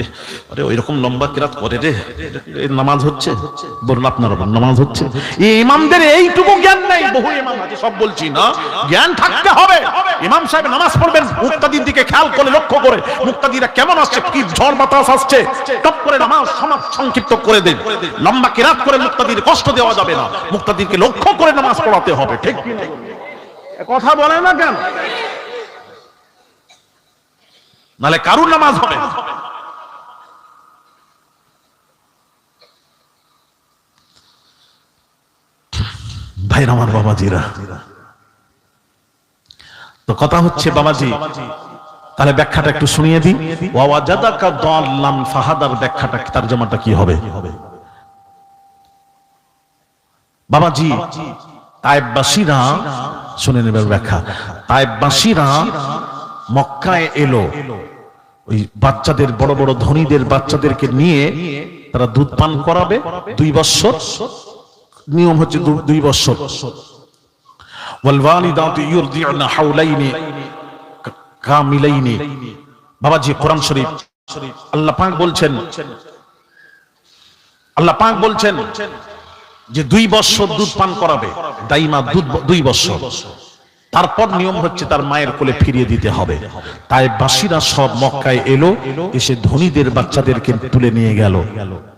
আরে ওই রকম লম্বা কিরাত করে রে, নামাজ হচ্ছে, বলুন আপনার নামাজ হচ্ছে। এই ইমামদের এইটুকু জ্ঞান নাই, বহু ইমাম আছে, সব বলছি না, জ্ঞান থাকতে হবে। ইমাম সাহেব নামাজ পড়বেন, মুক্তাদির দিকে খেয়াল করে, লক্ষ্য করে, মুক্তাদিরা কেমন আসছে, কি ঝড় বাতাস আসছে, টপ করে নামাজ সংক্ষিপ্ত করে দেন। লম্বা কিরাত করে মুক্তাদির কষ্ট দেওয়া যাবে না, মুক্তাদিরকে লক্ষ্য করে নামাজ পড়াতে হবে। ঠিক কি না? কথা বলে না কেন? নালে কারুর নামাজ হবে। ভাইরা আমার, বাবাজিরা, তো কথা হচ্ছে বাবাজি, তাহলে ব্যাখ্যাটা একটু শুনিয়ে দিই। ওয়াজাদাকা দাল্লান ফাহাদার ব্যাখ্যাটা, তরজমাটা কি হবে বাবাজি? তায়েববাসীরা, শুনে নেবেন ব্যাখ্যা। তায়েববাসীরা মক্কায় এলো, ওই বাচ্চাদের, বড় বড় ধনীদের বাচ্চাদেরকে নিয়ে তারা দুধ পান করাবে 2 বছর, নিয়ম হচ্ছে 2 বছর। ওয়াল ওয়ালিদাতু ইউরদি'না হাওলাইনি কামিলাইনি। বাবাজি কোরআন শরীফ আল্লাহ পাক বলছেন যে 2 বছর দুধ পান করাবে, দাইমা দুধ 2 বছর। তারপর নিয়ম হচ্ছে তার মায়ের কোলে ফিরিয়ে দিতে হবে। তাই বাসীরা সব মক্কায় এলো, এসে ধনীদের বাচ্চাদেরকে তুলে নিয়ে গেল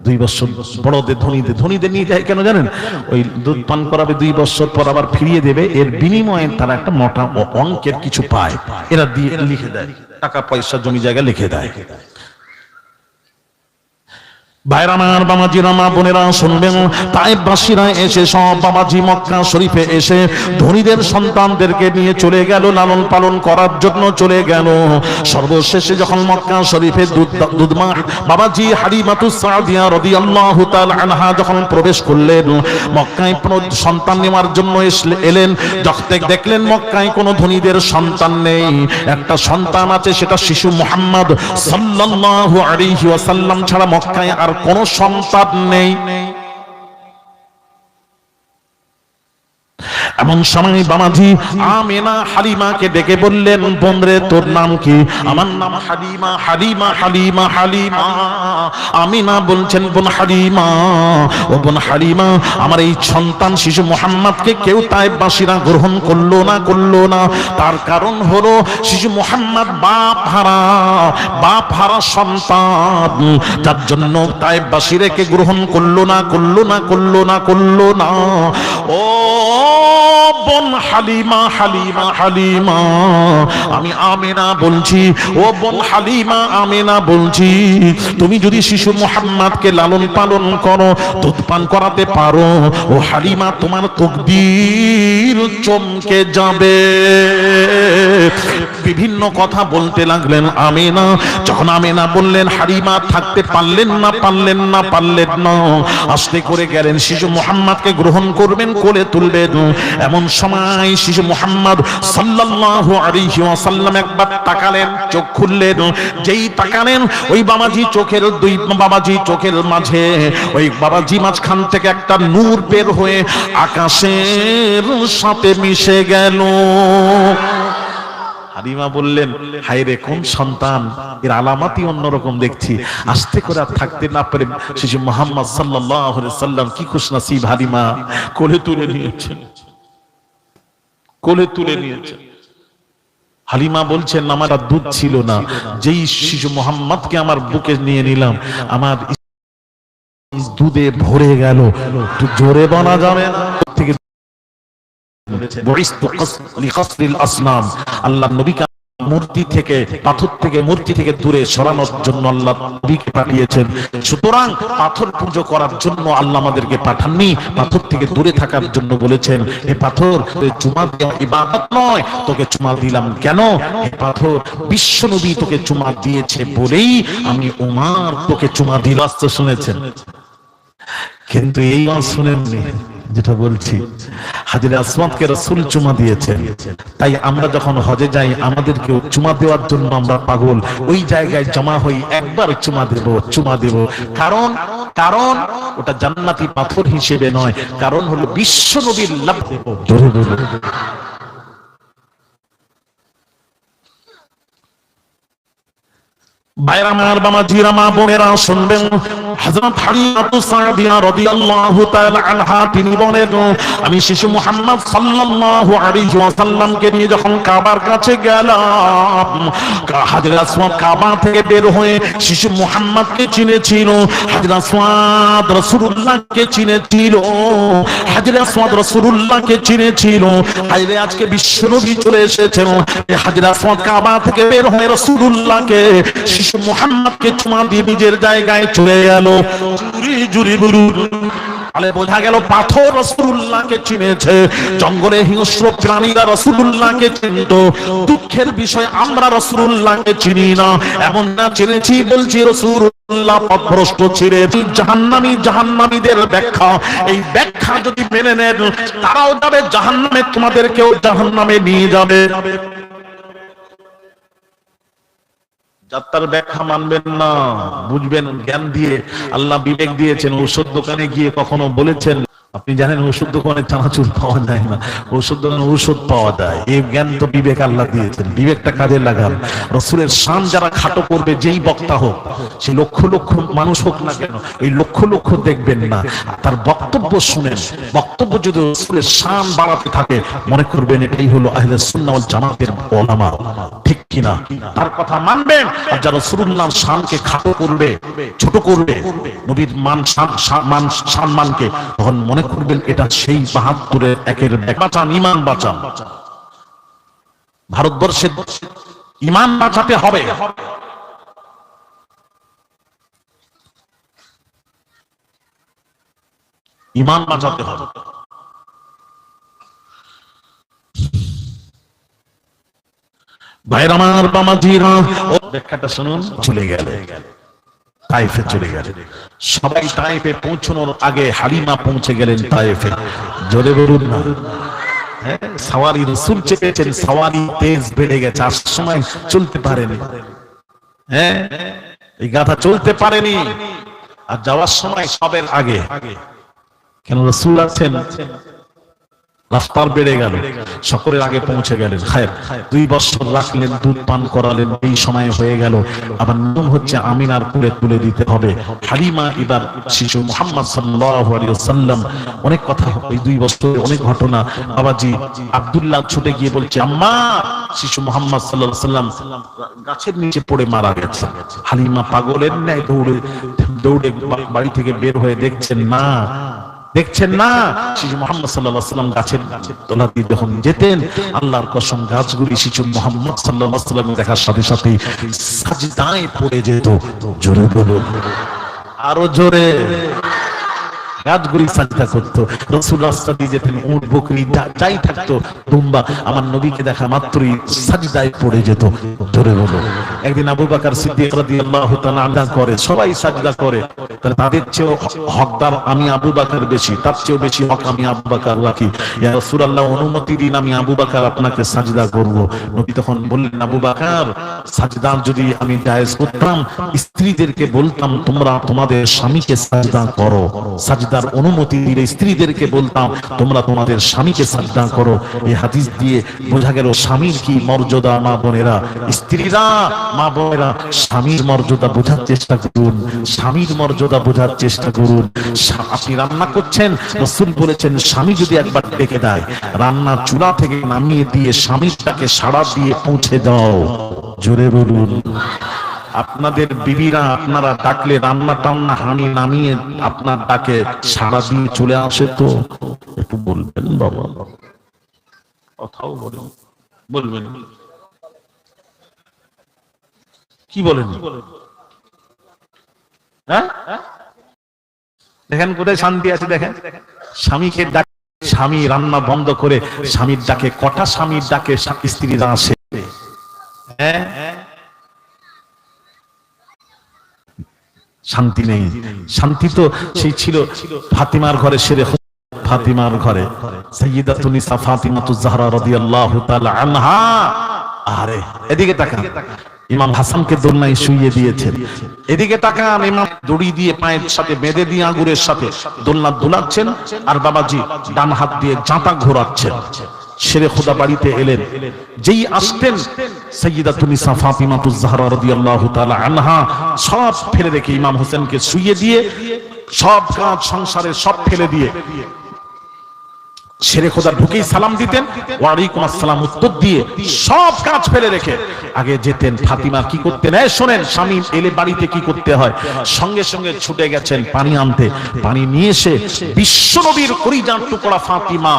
2 বছর। বড়দের ধনীদের নিয়ে যায় কেন জানেন? ওই দুধ পান করাবে 2 বছর পর আবার ফিরিয়ে দেবে, এর বিনিময়ে তারা একটা মোটা অঙ্কের কিছু পায়, এরা দিয়ে লিখে দেয়, টাকা পয়সা জমি জায়গা লিখে দেয়। ভাইরা আমার, বাবাজিরা, মা বোনেরা শুনবেন, তায়েববাসীরা এসে সব বাবাজি মক্কা শরীফে এসে ধনীদের সন্তানদেরকে নিয়ে চলে গেল, লালন পালন করার জন্য চলে গেল। সর্বশেষে যখন মক্কা শরীফে দুধমা বাবাজি হালিমাতুস সাদিয়া রাদিয়াল্লাহু তাআলা আনহা যখন প্রবেশ করলেন, মক্কায় সন্তান নেওয়ার জন্য এলেন, যখন দেখলেন মক্কায় কোনো ধনীদের সন্তান নেই, একটা সন্তান আছে, সেটা শিশু মুহাম্মদ সাল্লাল্লাহু আলাইহি ওয়াসাল্লাম ছাড়া মক্কায় আর কোন সন্তান নেই। এমন সময় বাবাজি আমেনা হালিমাকে ডেকে বললেন, বোন রে তোর নাম কি? আমার নাম হালিমা। হালিমা হালিমা হালিমা। আমিনা বলছেন, বোন হালিমা, ও বোন হালিমা, আমার এই সন্তান শিশু মুহাম্মদকে কেউ তায়েফবাসীরা গ্রহণ করলো না। তার কারণ হলো শিশু মুহাম্মদ বাপ হারা সন্তান, যার জন্য তায়েফবাসীরা কে গ্রহণ করলো না। ও বোন হালিমা হালিমা হালিমা, আমি আমেনা বলছি। ও বোন হালিমা আমেনা বলছি, তুমি যদি শিশু মুহাম্মদকে লালন পালন করো, দুধ পান করাতে পারো, ও হালিমা তোমার তকদীর চমকে যাবে। বিভিন্ন কথা বলতে লাগলেন আমেনা। যখন আমেনা বললেন, হালিমা থাকতে পারলেন না, আস্তে করে গেলেন শিশু মুহাম্মদকে গ্রহণ করবেন, কোলে তুলবেন। এমন সময় শিশু মুহাম্মদ সাল্লাল্লাহু আলাইহি ওয়াসাল্লাম একবার তাকালেন, চোখ খুললেন। যেই তাকালেন, ওই বাবাজি চোখের মাঝে, ওই বাবাজি মাঝখান থেকে একটা নূর বের হয়ে আকাশের সাথে মিশে গেল। হালিমা বললেন, হায় রে, কোন সন্তান, এর আলামতই অন্যরকম দেখছি। আস্তে করে আর থাকতে না পারে শিশু মুহাম্মদ সাল্লাল্লাহু আলাইহি ওয়াসাল্লাম কি খুশনসিব হালিমা কোলে তুলে নিয়েছেন। হালিমা বলছেন, আমার আর দুধ ছিল না, যেই শিশু মুহাম্মদকে আমার বুকে নিয়ে নিলাম, আমার দুধে ভরে গেল। একটু জোরে বলা যাবে না? থেকে আল্লাহ নবীকে পাথর থেকে মূর্তি থেকে দূরে সরানোর জন্য আল্লাহ নবীকে পাঠিয়েছেন। সুতরাং পাথর পুজো করার জন্য আল্লাহ আমাদেরকে পাঠাননি, পাথর থেকে দূরে থাকার জন্য বলেছেন, হে পাথর, চুমা দেওয়া ইবাদত নয়, তোকে চুমা দিলাম কেন? হে পাথর, বিশ্ব নবী তোকে চুমা দিয়েছে বলেই আমি ওমর তোকে চুমা দিলাম। শুনেছেন? কিন্তু এই শুনেননি যেটা বলছি, হাজরে আসওয়াদকে রাসূল চুমা দিয়েছেন। তাই আমরা যখন হজে যাই, আমাদেরকে চুমা দেওয়ার জন্য আমরা পাগল, ওই জায়গায় জমা হই, একবার চুমা দেব। কারণ ওটা জান্নাতি পাথর হিসেবে নয়, কারণ হলো বিশ্ব নবীর লাভ। ভাইরা আমার, বাবাজিরা, মা বোনেরা শুনবেন, হযরত হালিমাতু সাদিয়া রাদিয়াল্লাহু তাআলা আনহা তিনি বলেন, আমি শিশু মুহাম্মদ সাল্লাল্লাহু আলাইহি ওয়াসাল্লামকে নিয়ে যখন কাবার কাছে গেলাম, হাজরে আসওয়াদ কাবা থেকে বের হয়ে শিশু মুহাম্মদকে চিনেছিল, হাজরে আসওয়াদ রাসূলুল্লাহকে চিনেছিল, হাজরে আসওয়াদ রাসূলুল্লাহকে চিনেছিল। হাজরে আজকে বিশ্বনবী চলে এসেছেন, হাজরে আসওয়াদ কাবা থেকে বের হয়ে রাসূলুল্লাহকে শিশু মুহাম্মদকে চুমা দিয়ে নিজের জায়গায় চলে গেল। জুরি তাহলে বোঝা গেল পাথর রাসূলুল্লাহকে চিনেছে, জঙ্গলে হিংস্র প্রাণীরা রাসূলুল্লাহকে চিনত। দুঃখের বিষয়, আমরা রাসূলুল্লাহকে চিনি না। এমন না চিনেছি বলছি রাসূলুল্লাহ পথভ্রষ্ট ছিলেন। জাহান্নামীদের ব্যাখ্যা, এই ব্যাখ্যা যদি মেনে নেন, তারাও যাবে জাহান্নামে, তোমাদেরকেও জাহান্নামে নিয়ে যাবে। যাত্রার ব্যাখ্যা মানবেন না, বুঝবেন জ্ঞান দিয়ে। আল্লাহ বিবেক দিয়েছেন। ঔষধ দোকানে গিয়ে কখনো বলেছেন, আপনি জানেন ওষুধ দোকানে চানাচুর পাওয়া যায় না, ওষুধ দোকানে ঔষধ পাওয়া যায়। এই জ্ঞান তো বিবেক আল্লাহ দিয়েছেন, বিবেকটা কাজে লাগান। রাসূলের শান যারা খাটো করবে, যেই বক্তা হোক, সে লক্ষ লক্ষ মানুষ হোক না কেন, এই লক্ষ দেখবেন না, তার বক্তব্য শুনেন। বক্তব্য যদি রাসূলের শান বাড়াতে থাকে, মনে করবেন এটাই হলো আহলে সুন্নাহ ওয়াল জামাতের উলামা। ঠিক কিনা? তার কথা মানবেন। আর যারা রাসূলুল্লাহর শানকে খাটো করবে, ছোট করবে, নবীর সম্মানকে, তখন মনে করবেন এটা সেই ৭২-এর একের বাঁচান, ঈমান বাঁচান। ভারতবর্ষের ঈমান বাঁচাতে হবে। ঈমান বাঁচাতে হবে। ভাইরা আমার, বামাজিরা, ব্যাখ্যাটা শুনুন। চলে গেল, তায়েফে চলে গেল। সবাই তায়েফে পৌঁছানোর আগে হালিমা পৌঁছে গেলেন তায়েফে। জোরে বলুন না। সওয়ারি রাসূল চেপেছেন, সওয়ারি তেজ বেড়ে গেছে, আর সময় চলতে পারেনি। এই গাধা চলতে পারেনি। আর যাওয়ার সময় সবের আগে, কেন রাসূল আছেন, রাস্তার বেড়ে গেল, সকলের আগে পৌঁছে গেলেন। খায়ের 2 বছর রাখলেন, দুধ পান করালেন, এই সময় হয়ে গেল। আবার নিয়ম হচ্ছে আমিনার কোলে তুলে দিতে হবে। হালিমা এবার শিশু মুহাম্মদ সাল্লাল্লাহু আলাইহি ওয়াসাল্লাম, অনেক কথা, এই 2 বছরে অনেক ঘটনা। বাবাজি আব্দুল্লাহ ছুটে গিয়ে বলছে, আম্মা, শিশু মুহাম্মদ সাল্লাল্লাহু আলাইহি ওয়াসাল্লাম গাছের নিচে পড়ে মারা গেছে। হালিমা পাগলের ন্যায় দৌড়ে দৌড়ে বাড়ি থেকে বের হয়ে দেখছেন না শিশু মুহাম্মদ সাল্লাল্লাহু আলাইহি ওয়াসাল্লাম গাছের তলা দিয়ে যখন যেতেন, আল্লাহর কসম গাছগুলি শিশু মুহাম্মদ সাল্লাল্লাহু আলাইহি ওয়াসাল্লাম দেখার সাথে সাথে সাজদায় পড়ে যেত। জোরে বলুন, আরো জোরে। গাছগুলি সাজদা করতো। রাসূল রাস্তা দিয়ে যেতেন, উট বকরি যাই থাকতো, দুম্বা, আমার নবীকে দেখা মাত্রই সাজদায় পড়ে যেত। জোরে বলো। একদিন আবু বকর সিদ্দিক রাদিয়াল্লাহু তাআলা আনহু করে, সবাই সাজদা করে, তাহলে তাদের চেয়েও হকদার আমি আবু বকর বেশি, তার চেয়েও বেশি হক আমি আবু বকর রাখি। ইয়া রাসূলুল্লাহ, অনুমতি দিন, আমি আবু বকর আপনাকে সাজদা করব। নবী তখন বললেন, আবু বকর, সাজদা যদি আমি জায়েজ করতাম, স্ত্রীদেরকে বলতাম তোমরা তোমাদের স্বামীকে সাজদা করো। সাজদার অনুমতি দিলে স্ত্রীদেরকে বলতাম তোমরা তোমাদের স্বামীকে সাজদা করো। এই হাদিস দিয়ে বোঝা গেল স্বামীর কি মর্যাদা। মা বোনেরা, স্ত্রীরা, মা বোনেরা, স্বামীর মর্যাদা বোঝার চেষ্টা করুন, স্বামীর মর্যাদা বোঝার চেষ্টা করুন। আপনি রান্না করছেন, রাসূল বলেছেন স্বামী যদি একবার ডেকে দেয়, রান্না চুলা থেকে নামিয়ে দিয়ে স্বামীটাকে সাড়া দিয়ে পৌঁছে দাও। জোরে বলুন। আপনাদের বিবিরা আপনারা ডাকলে রান্না টান্না হাঁড়ি নামিয়ে আপনার ডাকে সাড়া দিয়ে চলে আসে তো? একটু বলবেন বাবা, কথাও বলবেন। কি বলেন? হ্যাঁ, দেখেন কোথায় শান্তি আছে। দেখেন স্বামীকে ডাকে, স্বামী রান্না বন্ধ করে স্বামীর ডাকে, কটা স্বামীর ডাকে স্ত্রীরা আসে? হ্যাঁ, শান্তি নেই। শান্তি তো সেই ছিল ফাতিমার ঘরে, সেরে ফাতিমার ঘরে, সাইয়্যিদাতুন নিসা ফাতিমাতুজ জাহরা রাদিয়াল্লাহু তাআলা আনহা। আরে এদিকে তাকান, ইমাম হাসানকে দোলনায় শুইয়ে দিয়েছেন, এদিকে তাকান, ইমাম দড়ি দিয়ে পায়ের সাথে বেঁধে দিয়ে আঙ্গুরের সাথে দোলনা দোলাচ্ছেন, আর বাবাজি ডান হাত দিয়ে জাঁতা ঘোরাচ্ছেন। শেরে খোদা বাড়িতে এলেন, যেই আসতেন সাইয়্যিদাতুন নিসা ফাতিমাতুজ জাহরা রাদিয়াল্লাহু তাআলা আনহা সব ফেলে রেখে ইমাম হোসেনকে শুইয়ে দিয়ে, সব কাজ সংসারে সব ফেলে দিয়ে শেরে খোদা ঢুকেই সালাম দিতেন, ওয়া আলাইকুম আসসালাম উত্তর দিয়ে সব কাজ ফেলে রেখে আগে যেতেন। ফাতিমা কি করতেন? এই শোনেন, স্বামী এলে বাড়িতে কি করতে হয়, সঙ্গে সঙ্গে ছুটে গেছেন পানি আনতে। পানি নিয়ে এসে বিশ্বনবীর কলিজার টুকরা ফাতিমা,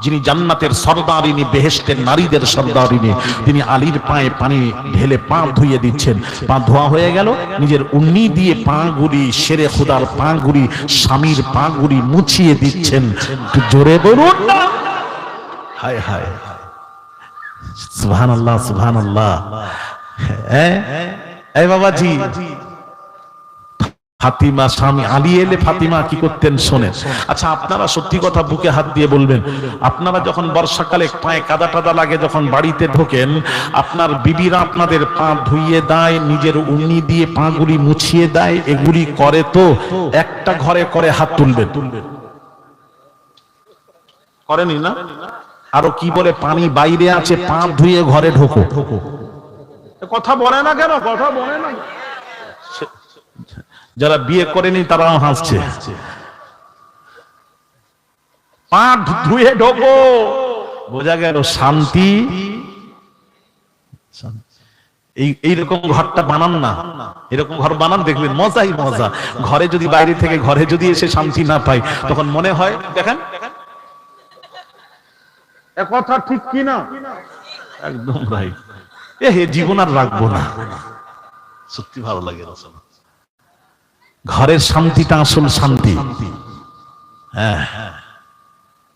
যিনি জান্নাতের সরদারিনী, বেহেশতের নারীদের সরদারিনী, তিনি আলীর পায়ে পানি ঢেলে পা ধুইয়ে দিচ্ছেন। পা ধোয়া হয়ে গেল, নিজের উন্নি দিয়ে পা গুলি, শেরে খুদার পা গুলি, স্বামীর পা গুলি মুছিয়ে দিচ্ছেন। জোরে বলুন না, হায় হায়, সুবহানাল্লাহ, সুবহানাল্লাহ। এই বাবাজি, ফাতিমা স্বামী আলী এলে ফাতিমা কি করতেন শোনেন। আচ্ছা, আপনারা সত্যি কথা বুকে হাত দিয়ে বলবেন, আপনারা যখন বর্ষাকালে পায়ে কাদা টাদা লাগে, যখন বাড়িতে ঢোকেন, আপনার বিবিরা আপনাদের পা ধুইয়ে দেয়, নিজের উন্নি দিয়ে পা গুলি মুছিয়ে দেয়, এগুলি করে তো? একটা ঘরে করে হাত তুলবেন, করেনি না? আরো কি বলে, পানি বাইরে আছে, পা ধুয়ে ঘরে ঢোকো। কথা বলে না কেন? কথা বলে না। যারা বিয়ে করেনি তারাও হাসছে। পা ধুয়ে ঢোকো, বোঝা গেল শান্তি। এইরকম ঘরটা বানান না, এরকম ঘর বানান, দেখবেন মজাই মজা। ঘরে যদি বাইরে থেকে ঘরে যদি এসে শান্তি না পাই, তখন মনে হয়, দেখেন কথা ঠিক কি না? একদম ভাই, জীবন আর রাখবো না। সত্যি ভালো লাগে ঘরের শান্তিটা, আসল শান্তি।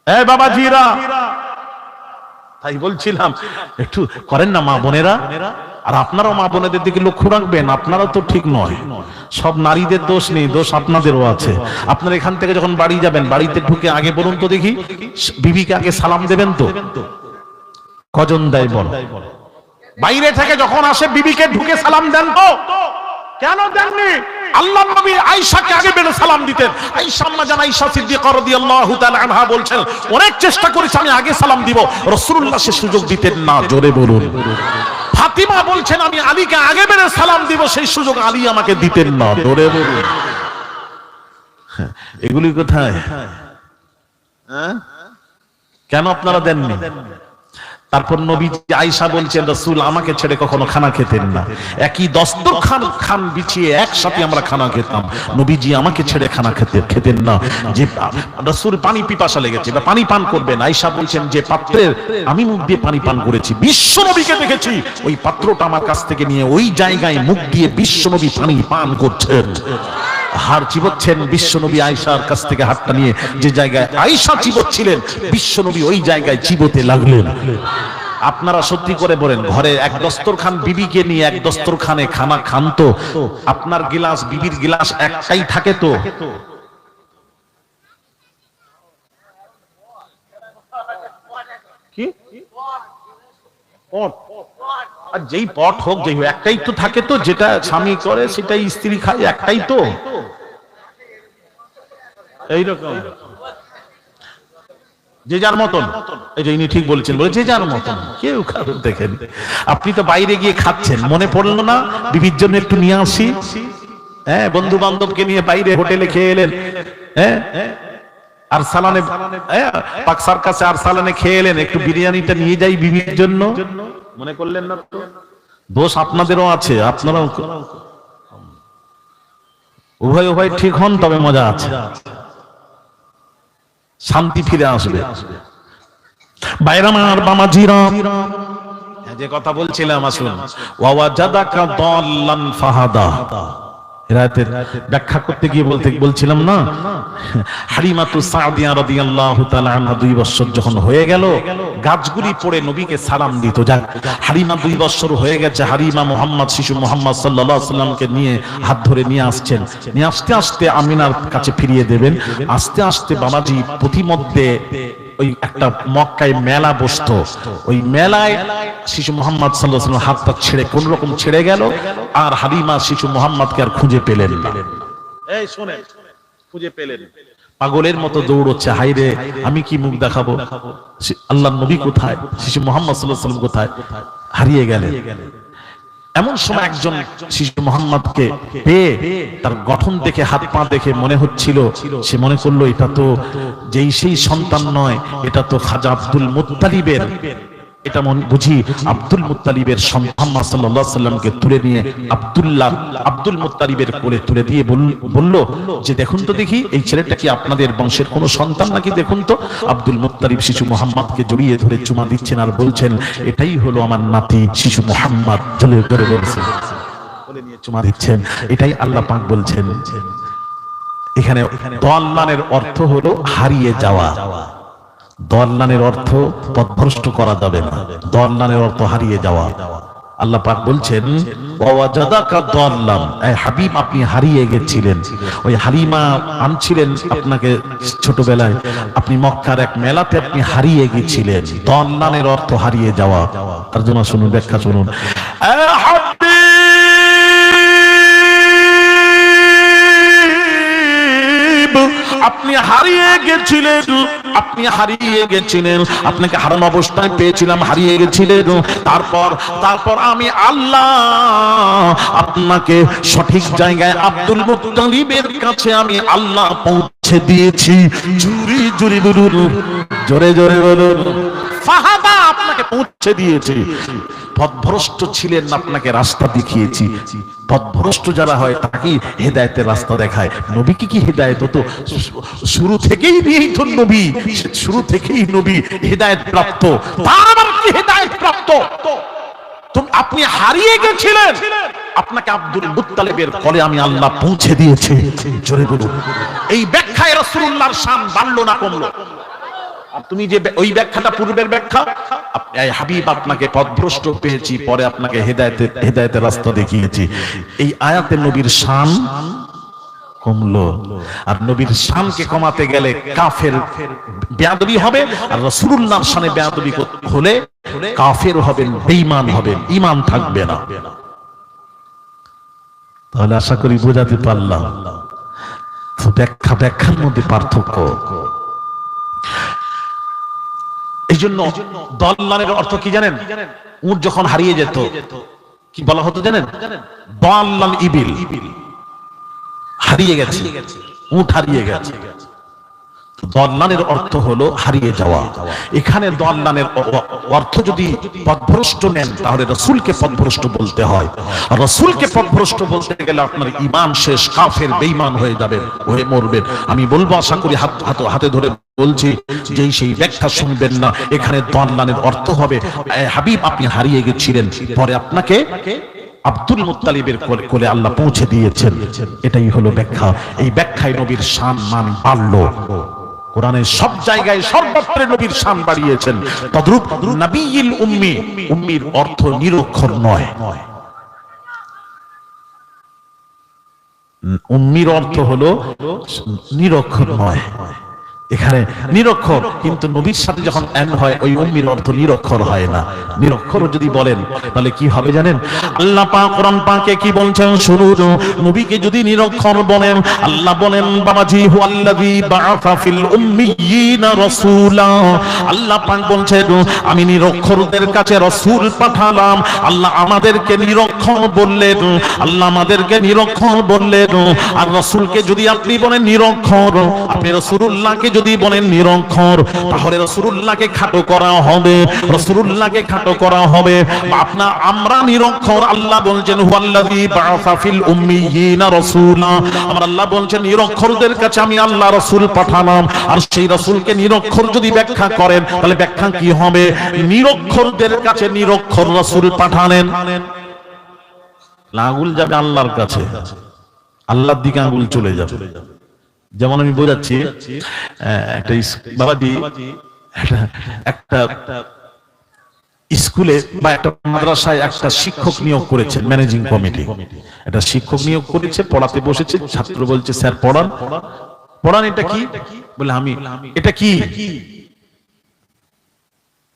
হ্যাঁ বাবাজিরা, তাই বলছিলাম একটু করেন না মা বোনেরা। আর আপনারাও মা বোনেদের দিকে লক্ষ্য রাখবেন, আপনারাও তো ঠিক নয়। সব নারীদের দোষ নেই, দোষ আপনাদেরও আছে। আপনারা এখান থেকে যখন বাড়ি যাবেন, বাড়িতে ঢুকে আগে বলুন তো দেখি, বিবিকে আগে সালাম দেবেন তো? কজন দেয় বল? বাইরে থেকে যখন আসে বিবিকে ঢুকে সালাম দেন তো? কেন দেননি? আল্লাহর নবী আয়েশাকে আগে বেড়ে সালাম দিতেন। আয়েশা আম্মা জান আয়েশা সিদ্দিকা রাদিয়াল্লাহু তাআলা আনহা বলছেন, অনেক চেষ্টা করেছি আমি আগে সালাম দিব, রাসূলুল্লাহ সে সুযোগ দিতেন না। জোরে বলুন। ফাতিমা বলছেন আমি আলীকে আগে বেড়ে সালাম দিব, সেই সুযোগ আলী আমাকে দিতেন না। জোরে বলুন। এগুলি কোথায়? কেন আপনারা দেননি? তারপর নবীজি আয়েশা বলছেন রাসূল আমাকে ছেড়ে কখনো খানা খেতেন না, একই দস্তরখান বিছিয়ে একসাথে আমরা খানা খেতাম, নবীজি আমাকে ছেড়ে খানা খেতেন না। যে রাসূল পানি পিপাসা লেগেছে বা পানি পান করবেন, আয়েশা বলছেন যে পাত্রের আমি মুখ দিয়ে পানি পান করেছি, বিশ্ব নবীকে দেখেছি ওই পাত্রটা আমার কাছ থেকে নিয়ে ওই জায়গায় মুখ দিয়ে বিশ্ব নবী পানি পান করছেন, হাড় চিবোচ্ছেন। বিশ্বনবী আয়েশার কাছ থেকে হাতটা নিয়ে যে জায়গায় আয়েশা চিবোচ্ছিলেন, বিশ্বনবী ওই জায়গায় চিবোতে লাগলেন। আপনারা সত্যি করে বলেন, ঘরে এক দস্তরখান বিবিকে নিয়ে এক দস্তরখানে খানা খান তো আপনার গিলাস বিবির গিলাস একটাই থাকে তো? কি পট? আর যেই পট হোক যেই হোক একটাই তো থাকে তো, যেটা স্বামী করে সেটাই স্ত্রী খায়, একটাই তো। এইরকম যে যার মতন, এই যে ইনি ঠিক বলছেন, বলে যে যার মতন কেউ খাবে। দেখেন আপনি তো বাইরে গিয়ে খাচ্ছেন, মনে পড়লো না বিবির জন্য একটু নিয়ে আসি? হ্যাঁ, বন্ধু বান্ধবকে নিয়ে বাইরে হোটেলে খেয়ে এলেন, হ্যাঁ আর সালানে পাক সার্কাসে আর সালানে খেয়ে এলেন, একটু বিরিয়ানিটা নিয়ে যাই বিবির জন্য, মনে করলেন না? তো দোষ আপনাদেরও আছে, আপনারাও উভয় উভয় ঠিক হন, তবে মজা আছে, শান্তি ফিরে আসবে। বাইরামার বামাজিরা, যে কথা বলছিলাম আসুন, ওয়াওয়াজাদাকা দাল্লান ফাহাদা, রাতের ব্যাখ্যা করতে গিয়ে বলছিলাম না, হালিমাতু সাদিয়া রাদিয়াল্লাহু তাআলা আনহা 2 বছর যখন হয়ে গেল, গাছগুলি পড়ে নবীকে সালাম দিত। যাক, হালিমা 2 বছর হয়ে গেছে, হালিমা মুহাম্মদ শিশু মুহাম্মদ সাল্লাল্লাহু আলাইহি ওয়াসাল্লামকে নিয়ে হাত ধরে নিয়ে আসছেন, নিয়ে আস্তে আস্তে আমিনার কাছে ফিরিয়ে দেবেন। আস্তে আস্তে বাবাজি প্রতিমধ্যে ওই একটা মক্কায় মেলা বসতো, ওই মেলায় শিশু মুহাম্মদ সাল্লাল্লাহু আলাইহি ওয়াসাল্লাম হাতটা ছেড়ে কোন রকম ছেড়ে গেল, আর হালিমা শিশু মুহাম্মদকে আর খুঁজে পেলেন না। এই শুনেন, খুঁজে পেলেন, পাগলের মতো দৌড়চ্ছে, হাই রে আমি কি মুখ দেখাবো, আল্লাহর নবী কোথায়, শিশু মুহাম্মদ সাল্লাল্লাহু আলাইহি ওয়াসাল্লাম কোথায়, হারিয়ে গেলেন। এমন সময় একজন শিশু মুহাম্মদকে পেয়ে তার গঠন দেখে, হাত পা দেখে মনে হচ্ছিল, সে মনে করলো এটা তো যেই সেই সন্তান নয়, এটা তো খাজা আব্দুল মুত্তালিবের, এটা বুঝি আব্দুল মুত্তালিবের সন্তান। সাল্লাল্লাহু আলাইহি ওয়াসাল্লামকে তুলে নিয়ে আব্দুল মুত্তালিবের কোলে তুলে দিয়ে বলল যে দেখুন তো দেখি এই ছেলেটা কি আপনাদের বংশের কোনো সন্তান নাকি, দেখুন তো। আব্দুল মুত্তালিব শিশু মুহাম্মদকে জড়িয়ে ধরে চুমা দিচ্ছেন আর বলছেন এটাই হলো আমার নাতি শিশু মুহাম্মদ, জলে ধরে বলছেন, কোলে নিয়ে চুমা দিচ্ছেন। এটাই আল্লাহ পাক বলছেন এখানে, দলানের অর্থ হলো হারিয়ে যাওয়া, দলানের অর্থ পথভ্রষ্ট করা যাবে না, দলানের অর্থ হারিয়ে যাওয়া। আল্লাহ পাক বলছেন ওয়াজাদাকা দাল্লান, এই হাবিব আপনি হারিয়ে গেছিলেন, ওই হালিমা আনছিলেন আপনাকে ছোটবেলায়, আপনি মক্কার এক মেলাতে আপনি হারিয়ে গেছিলেন। দলানের অর্থ হারিয়ে যাওয়া। তার জন্য শুনুন, ব্যাখ্যা শুনুন। আপনি হারিয়ে গেছিলেন, আপনি হারিয়ে গেছিলেন, আপনাকে হারানো অবস্থায় পেয়েছিলাম, হারিয়ে গেছিলেন। তারপর আমি আল্লাহ আপনাকে সঠিক জায়গায় আব্দুল মুত্তালিবের কাছে আমি আল্লাহ পৌঁছে দিয়েছি। জুরি জুরি বলুন, জোরে জোরে বলুন, ফাহাদা, আপনাকে পৌঁছে দিয়েছি। পথভ্রষ্ট ছিলেন, আপনাকে রাস্তা দেখিয়েছি। পথভ্রষ্ট যারা হয় তাকে হেদায়েতের রাস্তা দেখায়। নবীকে কি হেদায়েত হতো? শুরু থেকেই তো নবী, শুরু থেকেই নবী হেদায়েত প্রাপ্ত, তার আবার কি হেদায়েত প্রাপ্ত? আপনি হারিয়ে গেছিলেন, আপনাকে আব্দুল মুত্তালিবের কোলে আমি আল্লাহ পৌঁছে দিয়েছি। জোরে বলুন। এই ব্যাখ্যায় রাসূলুল্লাহর শান বাড়লো না কমলো? তুমি যে ওই ব্যাখ্যাটা পূর্বের ব্যাখ্যা, হাবিব আপনাকে পথভ্রষ্ট পেয়েছি, পরে আপনাকে হেদায়েতের রাস্তা দেখিয়েছি। এই আয়াতে নবীর শান কমলো, আর নবীর শানকে কমাতে গেলে কাফের বেয়াদবি হবে, আর রাসূলুল্লাহর শানে বেয়াদবি হলে কাফের হবেন, বেঈমান হবেন, ঈমান থাকবে না। তাহলে আশা করি বোঝাতে পারলাম। তো ব্যাখ্যার মধ্যে পার্থক্য। এই জন্য দল্লানের অর্থ কি জানেন? উট যখন হারিয়ে যেত কি বলা হতো জানেন? দল্লাল ইবিল, হারিয়ে গেছে, উট হারিয়ে গেছে। দল্লানের অর্থ হলো হারিয়ে যাওয়া। এখানে দল্লানের অর্থ যদি পথভ্রষ্ট নেন তাহলে রাসূলকে পথভ্রষ্ট বলতে হয়। রাসূলকে পথভ্রষ্ট বলতে গেলে আপনার ঈমান শেষ, কাফের বেঈমান হয়ে যাবেন, হয়ে মরবেন। আমি বলবো, আশা করি হাতে ধরে বলছি, যেই সেই ব্যাখ্যা শুনবেন না। এখানে দল্লানের অর্থ হবে হাবিব আপনি হারিয়ে গেছিলেন, পরে আপনাকে আব্দুল মুত্তালিবের কোলে আল্লাহ পৌঁছে দিয়েছেন। এটাই হলো ব্যাখ্যা। এই ব্যাখ্যায় নবীর শান মান বাড়লো। কোরআনের সব জায়গায় সর্বত্র নবীর শান বাড়িয়েছেন। তদ্রূপ নবীল উম্মি, উম্মির অর্থ নিরক্ষর নয়। উম্মির অর্থ হলো নিরক্ষর নয়। এখানে নিরক্ষর, কিন্তু নবীর সাথে যখন এন হয় ওই উম্মির অর্থ নিরক্ষর হয় না। নিরক্ষর যদি বলেন তাহলে কি হবে জানেন? আল্লাহ পাক কোরআন পাকে কি বলছেন শুনুন। নবীকে যদি নিরক্ষর বলেন, আল্লাহ বলেন বাবাজি হুয়াল্লাযী বাআসা ফিল উম্মিয়িনা রাসূলা। আল্লাহ পাক বলছেন আমি নিরক্ষরদের কাছে রাসূল পাঠালাম। আল্লাহ আমাদেরকে নিরক্ষর বললেন, আল্লাহ আমাদেরকে নিরক্ষর বললেন। আর রাসূলকে যদি আপনি বলেন নিরক্ষর, আপনি রাসূলুল্লাহকে যদি বলেন নিরক্ষর, তাহলে রাসূলুল্লাহকে খাটো করা হবে, রাসূলুল্লাহকে খাটো করা হবে। আমরা নিরক্ষর। আল্লাহ বলছেন হুয়াল্লাযী বাআসা ফিল উম্মিয়িনা রাসূলা। আমার আল্লাহ বলছেন নিরক্ষরদের কাছে আমি আল্লাহ রাসূল পাঠালাম। আর সেই রাসূলকে নিরক্ষর যদি ব্যাখ্যা করেন তাহলে ব্যাখ্যা কি হবে? নিরক্ষরদের কাছে নিরক্ষর রাসূল পাঠালেন, আঙ্গুল যাবে আল্লাহর কাছে, আল্লাহর দিকে আঙ্গুল চলে যাবে। যেমন আমি বোঝাচ্ছি, একটা বাবাজি একটা স্কুলে বা একটা মাদ্রাসায় একটা শিক্ষক নিয়োগ করেছেন, ম্যানেজিং কমিটি একটা শিক্ষক নিয়োগ করেছে, পড়াতে বসেছে। ছাত্র বলছে স্যার পড়ান। পড়ান এটা কি? বলে আমি। এটা কি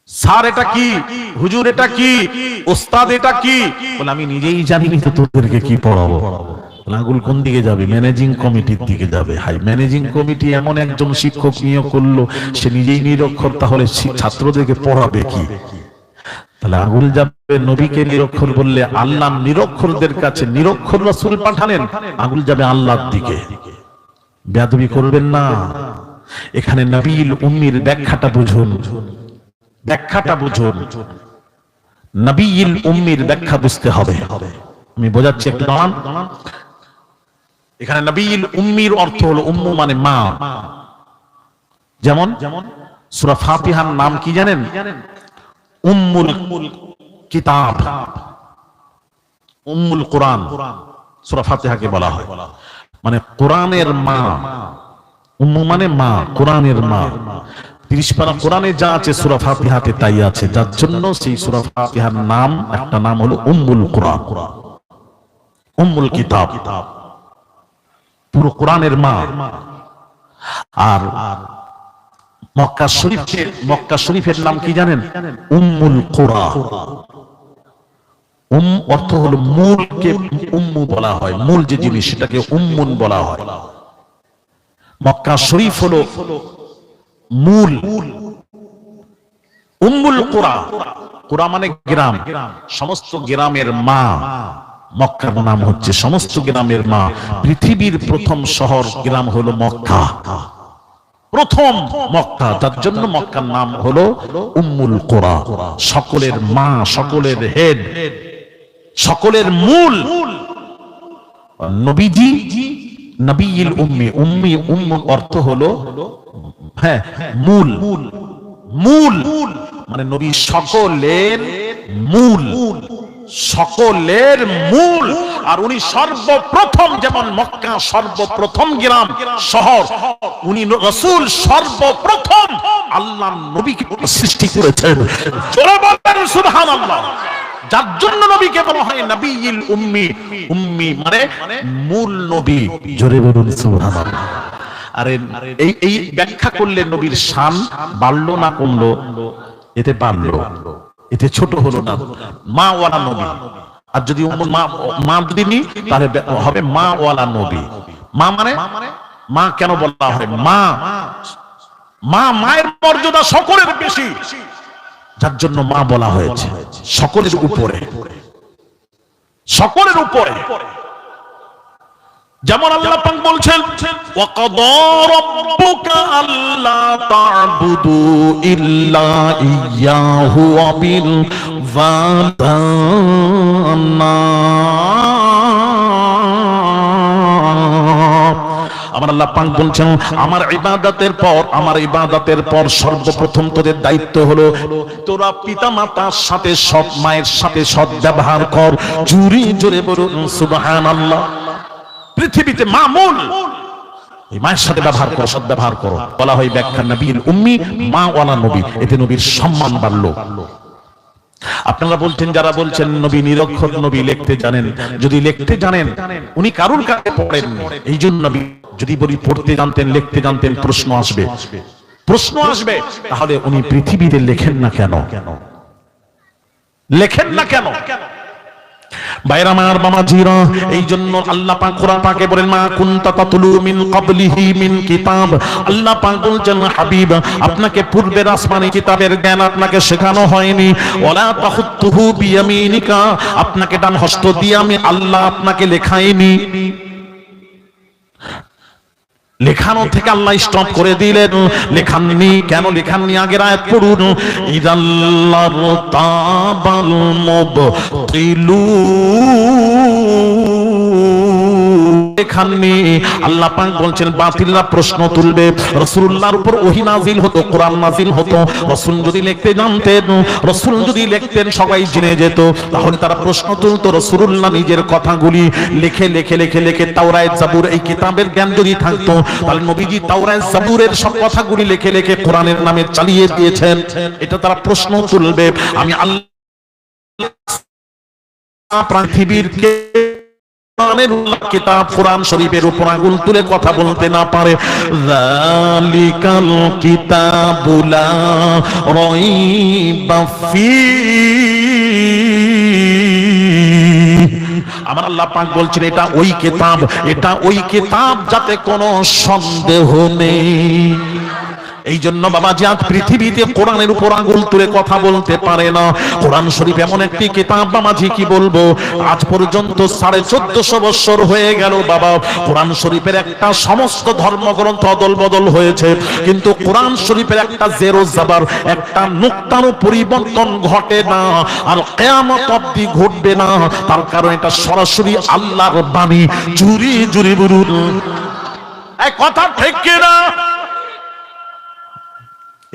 স্যার? এটা কি হুজুর? এটা কি ওস্তাদ? এটা কি? বলে আমি নিজেই জানি তো তোদেরকে কি পড়াবো। আঙ্গুল কোন দিকে যাবে? ম্যানেজিং কমিটির দিকে যাবে। হাই, ম্যানেজিং কমিটি এমন একজন শিক্ষক নিয়োগ করলো, সে নিজেই নিরক্ষর, তাহলে ছাত্রদেরকে পড়াবে কি? তাহলে আঙ্গুল যাবে নবীকে নিরক্ষর বললে, আল্লাহ নিরক্ষরদের কাছে নিরক্ষর রাসূল পাঠালেন, আঙ্গুল যাবে আল্লাহর দিকে। বেয়াদবি করবেন না। এখানে নবীল উম্মির ব্যাখ্যাটা বুঝুন, ব্যাখ্যাটা বুঝুন। নবীল উম্মির ব্যাখ্যা বুঝতে হবে। আমি বোঝাচ্ছি, একটু দাঁড়ান। এখানে নবীল উম্মির অর্থ হলো, উম্মু মানে মা। যেমন সূরা ফাতিহার নাম কি জানেন? উম্মুল কিতাব, উম্মুল কোরআন। সূরা ফাতিহাকে বলা হয় মানে কোরআনের মা। উম্মু মানে মা, কোরআনের মা। 30 পারা কোরআনে যা আছে সূরা ফাতিহাতে তাই আছে, যার জন্য সেই সূরা ফাতিহার নাম, একটা নাম হলো উম্মুল কোরআন, উম্মুল কিতাব, পুরো কোরআনের মা। আর মক্কা শরীফের নাম কি জানেন? উম্মুল কুরা। অর্থ হলো মূলকে উম্মু বলা হয়, মূল যে জিনিস সেটাকে উম্মুন বলা হয়। মক্কা শরীফ হলো মূল। উম্মুল কুরা, কুরা মানে গ্রাম, সমস্ত গ্রামের মা। মক্কার নাম হচ্ছে সমস্ত গ্রামের মা। পৃথিবীর প্রথম শহর গ্রাম হলো মক্কা, প্রথম মক্কা, যার জন্য মক্কার নাম হলো উম্মুল কুরা। সকলের মা, সকলের হেড, সকলের মূল। নবীজি নবীল উম্মি, উম্মি উম্মু অর্থ হলো মূল। মূল মানে নবী সকলের মূল, সকলের মূল। আর উনি সর্বপ্রথম, যেমন মক্কা সর্বপ্রথম গ্রাম শহর, উনি রাসূল সর্বপ্রথম আল্লাহ নবীকে সৃষ্টি করেছেন। জোরে বলেন সুবহানাল্লাহ। যার জন্য নবীকে বলা হয় নবীল উম্মি। উম্মি মানে মূল নবী। জোরে বলুন সুবহানাল্লাহ। আরে এই ব্যাখ্যা করলে নবীর শান বাড়লো না কমলো? এতে বাড়লো, এতে ছোট হলো না। মা ওয়ালা নবী, আর যদি মা যদি নি তাহলে হবে মা ওয়ালা নবী। মা মানে মা কেন বলা হয় মা? মায়ের মর্যাদা সকলের বেশি, যার জন্য মা বলা হয়েছে। সকলের উপরে, সকলের উপরে। যেমন আল্লাহ পাক বলছেন ওয়া কাদা রাব্বুকা আল্লা তা'বুদু ইল্লা ইয়্যাহু ওয়া বিল ওয়ালিদাইনি। আমার আল্লাহ পাক বলছেন আমার ইবাদতের পর সর্বপ্রথম তোদের দায়িত্ব হলো তোরা পিতামাতার সাথে সৎ, মায়ের সাথে সৎ ব্যবহার কর। জোরে বলুন সুবহানাল্লাহ। পৃথিবীতে মা মূল, এই মায়ের সাথে ব্যবহার করো, সৎ ব্যবহার করো। বলা হয় ব্যাখ্যা নবীল উম্মি মা ওয়ালা নবী, এতে নবীর সম্মান বাড়লো। আপনারা বলছেন, যারা বলছেন নবী নিরক্ষর, নবী লিখতে জানেন, যদি লিখতে জানেন উনি কারুর কাছে পড়েন, এই জন্য নবী যদি বলি পড়তে জানতেন, লিখতে জানতেন, প্রশ্ন আসবে তাহলে উনি পৃথিবীতে লেখেন না কেন? ভাইরা আমার, বাবাজিরা, এই জন্য আল্লাহ পাক কোরআন পাকে বলেন মা কুনতা তাতলু মিন ক্বাবলিহি মিন কিতাব। আল্লাহ পাক বলছেন হাবিব, আপনাকে পূর্বের আসমানি কিতাবের জ্ঞান আপনাকে শেখানো হয়নি। ওয়ালা তাখুতুহু বিয়ামিনিকা, আপনাকে ডান হস্ত দিয়ে আমি আল্লাহ আপনাকে লেখাইনি। লেখানো থেকে আল্লাহ স্টপ করে দিলেন, লেখাননি। কেন লেখাননি? আগের আয়াত পড়ুন, ইদাল্লার তাবাল মুবতিলু। লেখাননি। আল্লাহ পাক বলছেন বাতিলরা প্রশ্ন তুলবে। রাসূলুল্লাহর উপর ওহী নাজিল হতো, কোরআন নাজিল হতো। রাসূল যদি লিখতে জানতেন, রাসূল যদি লিখতেন, সবাই জেনে যেত, তাহলে তারা প্রশ্ন তুলতো। রাসূলুল্লাহ নিজের কথাগুলি লিখে তাওরাত জাবুর এই কিতাবের জ্ঞান যদি থাকতো, তাহলে নবীজি তাওরাত জাবুরের সব কথাগুলি লিখে কোরআনের নামে চালিয়ে দিয়েছেন। এটা তারা প্রশ্ন তুলবে। আমি আল্লাহ পৃথিবীর কিতাব কোরআন শরীফের উপর আঙুল তুলে কথা বলতে না পারে। যালিকাল কিতাবু লা রাইবা ফীহি। আমার আল্লাহ পাক বলছেন এটা ওই কিতাব যাতে কোনো সন্দেহ নেই। এই জন্য বাবাজি আজ পৃথিবীতে কোরআনের উপর আঙুল তুলে কথা বলতে পারে না। কোরআন শরীফ এমন একটি কিতাব বাবাজি, কি বলবো, আজ পর্যন্ত 1450 বছর হয়ে গেল বাবা, কোরআন শরীফের একটা সমস্ত ধর্মগ্রন্থ অদল বদল হয়েছে, কিন্তু কোরআন শরীফের একটা জেরো জাবার, একটা নুক্তারও পরিবর্তন ঘটে না, আর কিয়ামত অবধি ঘটবে না। তার কারণ এটা সরাসরি আল্লাহর বাণী। জুরি বলুন এই কথা ঠিক কি না?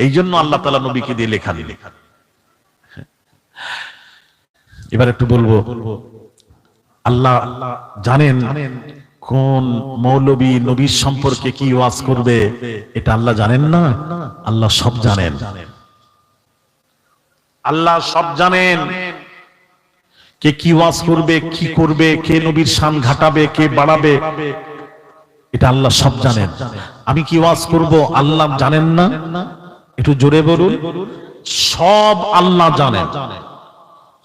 এই জন্য আল্লাহ তাআলা নবীকে দিয়ে লেখা দিলেন। এবার একটু বলবো, আল্লাহ জানেন কোন মৌলবী নবীর সম্পর্কে কি ওয়াজ করবে, এটা আল্লাহ জানেন না? আল্লাহ সব জানেন। আল্লাহ সব জানেন কে কি ওয়াজ করবে, কি করবে, কে নবীর শান ঘাটাবে, কে বাড়াবে, এটা আল্লাহ সব জানেন। আমি কি ওয়াজ করব আল্লাহ জানেন না? একটু জোরে বলুন, সব আল্লাহ জানেন,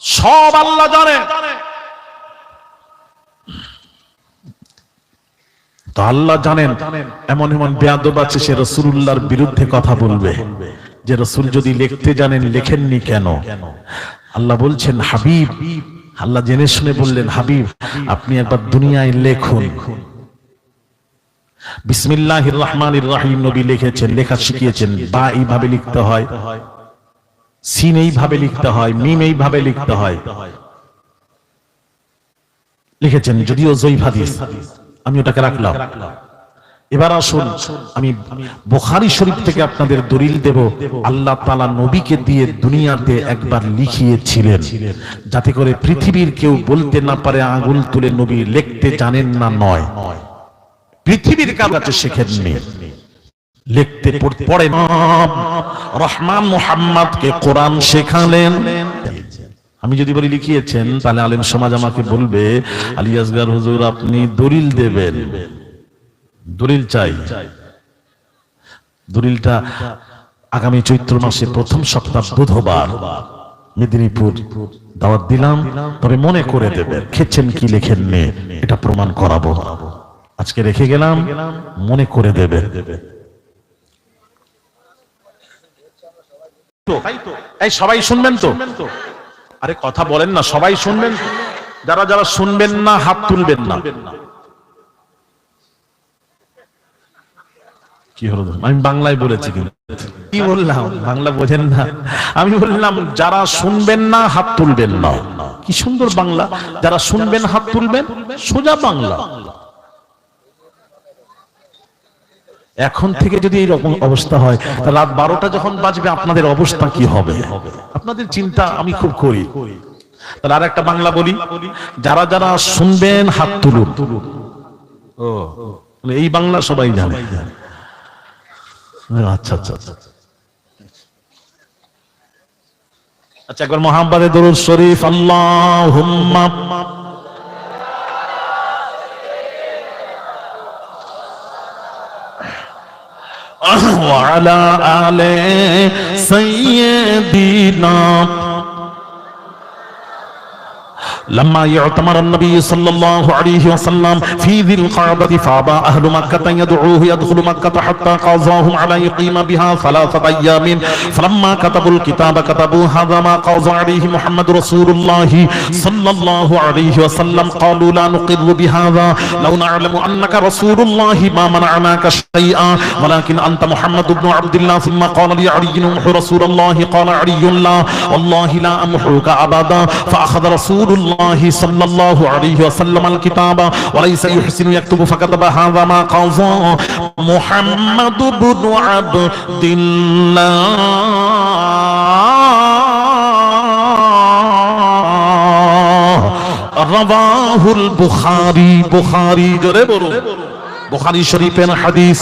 সব আল্লাহ জানেন। তো আল্লাহ জানেন, এমন বেয়াদব আছে সে রাসূলুল্লাহর বিরুদ্ধে কথা বলবে যে রাসূল যদি লিখতে জানেন লেখেননি কেন? আল্লাহ বলছেন হাবিব, আল্লাহ জেনে শুনে বললেন হাবিব আপনি একবার দুনিয়ায় লেখুন। বিসমিল্লাহির রহমানির রহিম নবী লিখেছেন, লেখা শিখিয়েছেন। বা এইভাবে লিখতে হয়, সিন এইভাবে লিখতে হয়, মিম এইভাবে লিখতে হয়, লিখেছেন। যদিও জয়ীফ হাদিস, আমি ওটাকে রাখলাম। এবার আসুন, আমি বুখারী শরীফ থেকে আপনাদের দলিল দেব। আল্লাহ তাআলা নবীকে দিয়ে দুনিয়াতে একবার লিখিয়েছিলেন, যাতে করে পৃথিবীর কেউ বলতে না পারে আঙুল তুলে নবী লিখতে জানেন না। নয়, পৃথিবীর কারো কাছে শেখেননি, লিখতে পড়েন। রহমান মুহাম্মদকে কোরআন শেখালেন। আমি যদি বলি লিখিয়েছেন, তাহলে আলেম সমাজ আমাকে বলবে আলী আসগর হুজুর আপনি দলিল দেবেন। দলিল চাই। দলিলটা আগামী চৈত্র মাসে প্রথম সপ্তাহ বুধবার মেদিনীপুর দাওয়াত দিলাম, তবে মনে করে দেবেন খেছেন কি লেখেন নে, এটা প্রমাণ করাবো। আজকে রেখে গেলাম, মনে করে দেবেন। এই সবাই শুনবেন তো? আরে কথা বলেন না, সবাই শুনবেন? যারা যারা শুনবেন না হাত তুলবেন না। কি হলো? আমি বাংলায় বলেছি, কি বললাম? বাংলা বোঝেন না? আমি বললাম যারা শুনবেন না হাত তুলবেন না। কি সুন্দর বাংলা! যারা শুনবেন হাত তুলবেন, সোজা বাংলা। এখন থেকে যদি এইরকম অবস্থা হয়, রাত 12টা যখন বাজবে আপনাদের অবস্থা কি হবে? আপনাদের চিন্তা আমি খুব করি। তাহলে আর একটা বাংলা বলি, যারা যারা শুনবেন হাত তুলুন। ও, এই বাংলা সবাই জানে। আচ্ছা আচ্ছা আচ্ছা আচ্ছা, একবার মুহাম্মাদে দরুদ শরীফ। আল্লাহুম্মা ওয়া আলা আলি সাইয়্যিদিনা। لما يعتمر النبي صلى الله عليه وسلم في ذي القعدة فأبى أهل مكة يدعوه يدخل مكة حتى قاضاهم على يقيم بها 3 أيام فلما كتبوا الكتاب كتبوا هذا ما قاضى عليه محمد رسول الله صلى الله عليه وسلم قالوا لا نقر بهذا لو نعلم أنك رسول الله ما منعناك شيئا ولكن أنت محمد بن عبد الله. ثم قال لي علي امح رسول الله قال علي لا والله لا أمحوك أبدا. فأخذ رسول الله صلى الله عليه وسلم الكتاب وليس يحسن يكتب فكتب هذا ما قضى محمد بن عبد الله رواه البخاري. বুখারী জোরে বলুন, বুখারী শরীফের হাদিস।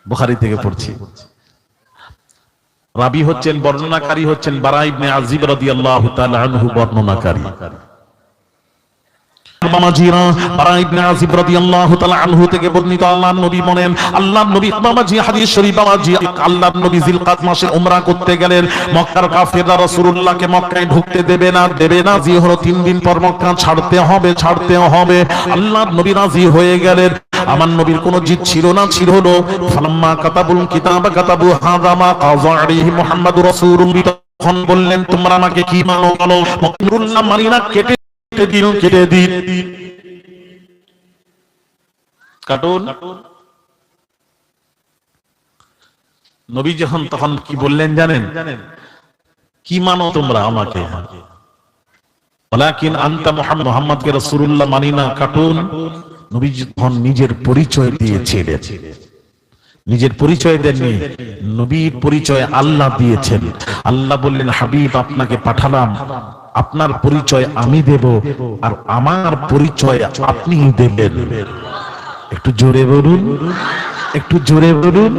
বুখারী থেকে পড়ছি। রাবি হচ্ছেন, বর্ণনাকারী হচ্ছেন বারা ইবনে আজিব রাদিয়াল্লাহু তাআলা আনহু বর্ণনাকারী। বারা ইবনে আজিব রাদিয়াল্লাহু তাআলা আনহু থেকে বর্ণিত আল্লাহর নবী বলেন, আল্লাহর নবী বাবাজি হাদিস শরীফ, বাবাজি আল্লাহর নবী জিলকাদ মাসে উমরা করতে গেলেন। মক্কার কাফেররা রাসূলুল্লাহকে মক্কায় ঢুকতে দেবে না। জি হলো 3 দিন পর মক্কা ছাড়তে হবে। আল্লাহর নবী রাজি হয়ে গেলেন। আমার নবীর কোন জিদ ছিল না, ছিল হলো ফালাম্মা কাতাবুল কিতাবা কাতাবু হাযা মা কাযা আলাইহি মুহাম্মাদুর রাসূলুল্লাহ। তখন বললেন তোমরা আমাকে কি মানো বলো। মুহাম্মদুল্লাহ মানি না, কেটে দিন। কাটুন। নবী যখন তখন কি বললেন জানেন? কি মানো তোমরা আমাকে? ওয়ালাকিন আনতা মুহাম্মাদকে রাসূলুল্লাহ মানি না, কাটুন। নবী যখন নিজের পরিচয় দিয়েছিলেন, নিজের পরিচয় দেননি, নবীর পরিচয় আল্লাহ দিয়েছেন। আল্লাহ বললেন হাবিব আপনাকে পাঠালাম, আপনার পরিচয় আমি দেব আর আমার পরিচয় আপনিই দেবেন। একটু জোরে বলুন, একটু জোরে বলুন।